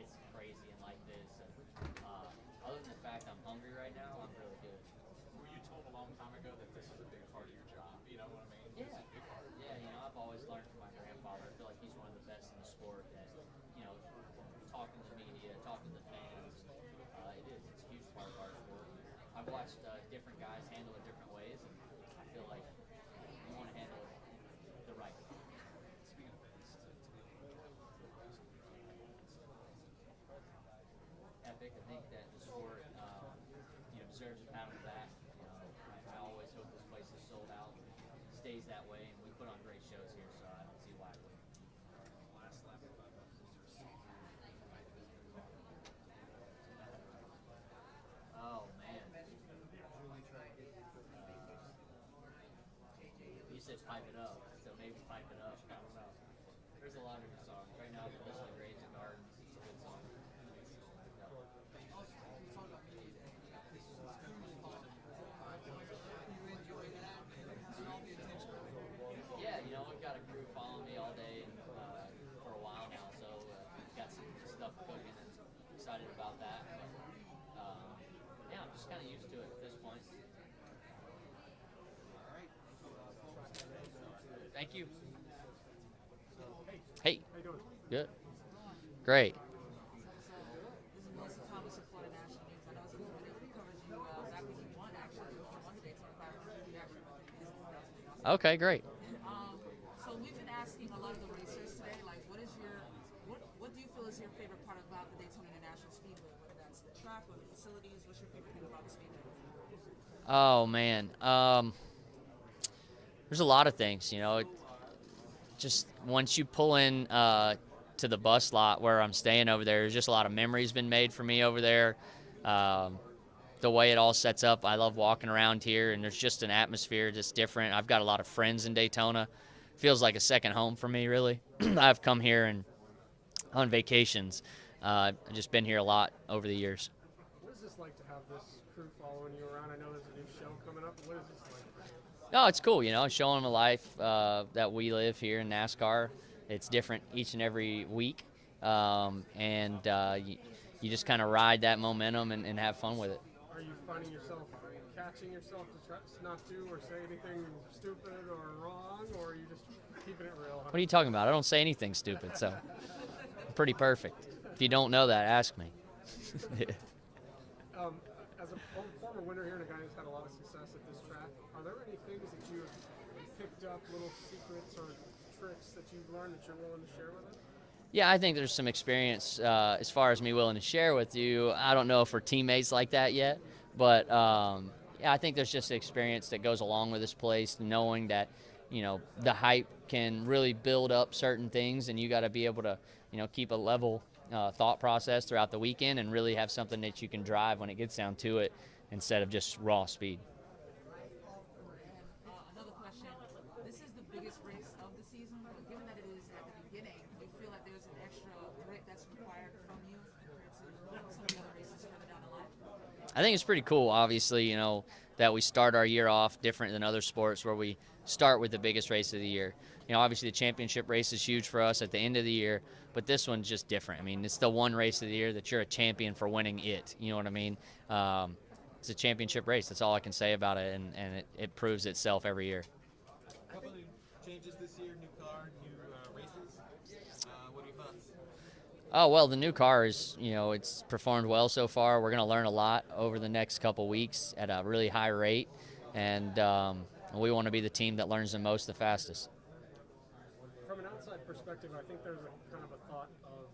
It's crazy and like this. And, other than the fact I'm hungry right now, I'm really good. Were you told a long time ago that this is a big part of your job? You know what I mean? Yeah. This is a big part. Yeah, I've always learned from my grandfather. I feel like he's one of the best in the sport at, talking to the media, talking to the fans. It's a huge part of our sport. I've watched different guys handle it different ways, and I feel like you want to handle it the right way. Speaking of this, Epic. I think that the sport, deserves a pat on the back. I always hope this place is sold out, stays that way, and we put on great shows here, so I don't see why it wouldn't. last lap of 500, Oh man. You said pipe it up, so maybe pipe it up. I don't know. There's a lot of good songs. Right now, the list of Rage and Gardens is a good song. Yeah, we've got a crew following me all day for a while now, so we've got some stuff cooking and excited about that. But, yeah, I'm just kind of used to it at this point. Thank you. Hey. How you doing? Good. Great. Okay, great. So we've been asking a lot of the racers today, like, what is your Oh, man. There's a lot of things, you know. Just once you pull in to the bus lot where I'm staying over there, there's just a lot of memories been made for me over there. The way it all sets up, I love walking around here, and there's just an atmosphere just different. I've got a lot of friends in Daytona. Feels like a second home for me, really. I've come here and on vacations. I've just been here a lot over the years. What is this like to have this crew following you around? I know there's a new show coming up. What is this like for you? No, it's cool, you know, showing them a life that we live here in NASCAR. It's different each and every week, and you just kind of ride that momentum and have fun with it. Are you finding yourself catching yourself to try not to or say anything stupid or wrong, or are you just keeping it real? What are you talking about? I don't say anything stupid, so I'm pretty perfect. If you don't know that, ask me. As a former winner here and a guy who's had a lot of success at this track, are there any things that you've picked up, little secrets or tricks that you've learned that you're willing to share with us? Yeah, I think there's some experience as far as me willing to share with you. I don't know if we're teammates like that yet, but yeah, I think there's just experience that goes along with this place, knowing that, you know, the hype can really build up certain things, and you got to be able to, you know, keep a level thought process throughout the weekend and really have something that you can drive when it gets down to it instead of just raw speed. Another question. This is the biggest race of the season, but given that it is at the beginning, do you feel like there's an extra grit that's required from you compared to some of the other races further down the line? I think it's pretty cool, obviously, you know, that we start our year off different than other sports where we start with the biggest race of the year. You know, obviously the championship race is huge for us at the end of the year, but this one's just different. I mean, it's the one race of the year that you're a champion for winning it. You know what I mean? It's a championship race. That's all I can say about it, and it proves itself every year. A couple of changes this year, new car, new races. What are your thoughts? Oh, well, the new car is, you know, it's performed well so far. We're going to learn a lot over the next couple weeks at a really high rate, and we want to be the team that learns the most the fastest. From an outside perspective, I think there's a kind of a thought of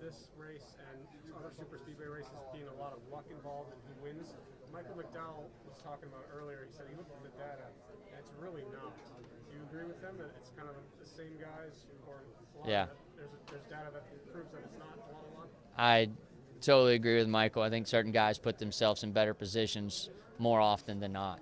this race and other super speedway races being a lot of luck involved in who wins. Michael McDowell was talking about earlier, he said he looked at the data, and it's really not. Do you agree with him that it's kind of the same guys who are Yeah. There's data that proves that it's not a lot of luck? I totally agree with Michael. I think certain guys put themselves in better positions more often than not.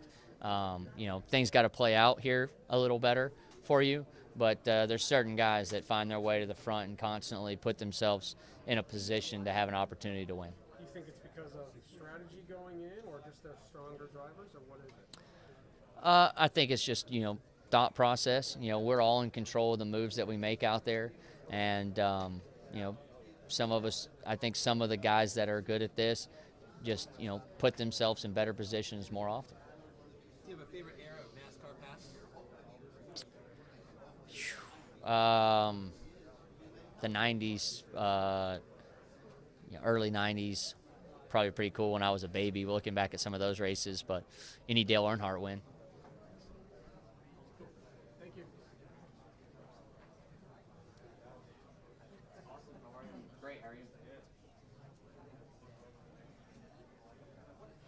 You know, things got to play out here a little better for you, but there's certain guys that find their way to the front and constantly put themselves in a position to have an opportunity to win. Do you think it's because of strategy going in, or just they're stronger drivers, or what is it? I think it's just, you know, thought process. You know, we're all in control of the moves that we make out there, and you know, some of us, I think some of the guys that are good at this just, you know, put themselves in better positions more often. Do you have a favorite era of NASCAR pass? The 90s, you know, early 90s, probably pretty cool when I was a baby looking back at some of those races, but any Dale Earnhardt win. Thank you. Great, how are you?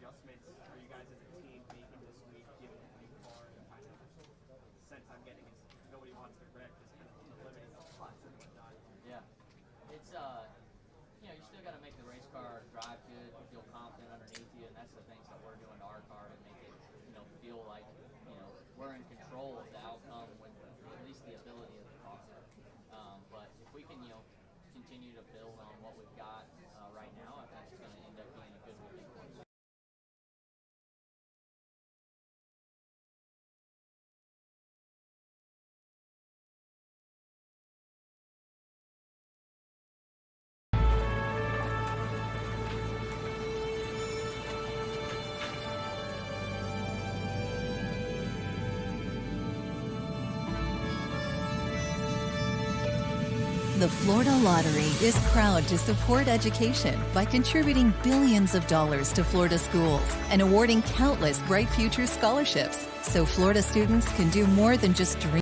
Adjustments for you guys as a team making this week, given the new car, and kind of the sense I'm getting is nobody wants to wreck, just kind of eliminate the spots and whatnot. Yeah. It's, you know, you still got to make the race car drive good, feel confident underneath you, and that's the things that we're doing to our car to make it, you know, feel like, you know, we're in control of the outcome with at least the ability of the car. But if we can, you know, continue to build on what we've got right now, I think it's going to end up being a good weekend for us. The Florida Lottery is proud to support education by contributing billions of dollars to Florida schools and awarding countless Bright Future scholarships so Florida students can do more than just dream.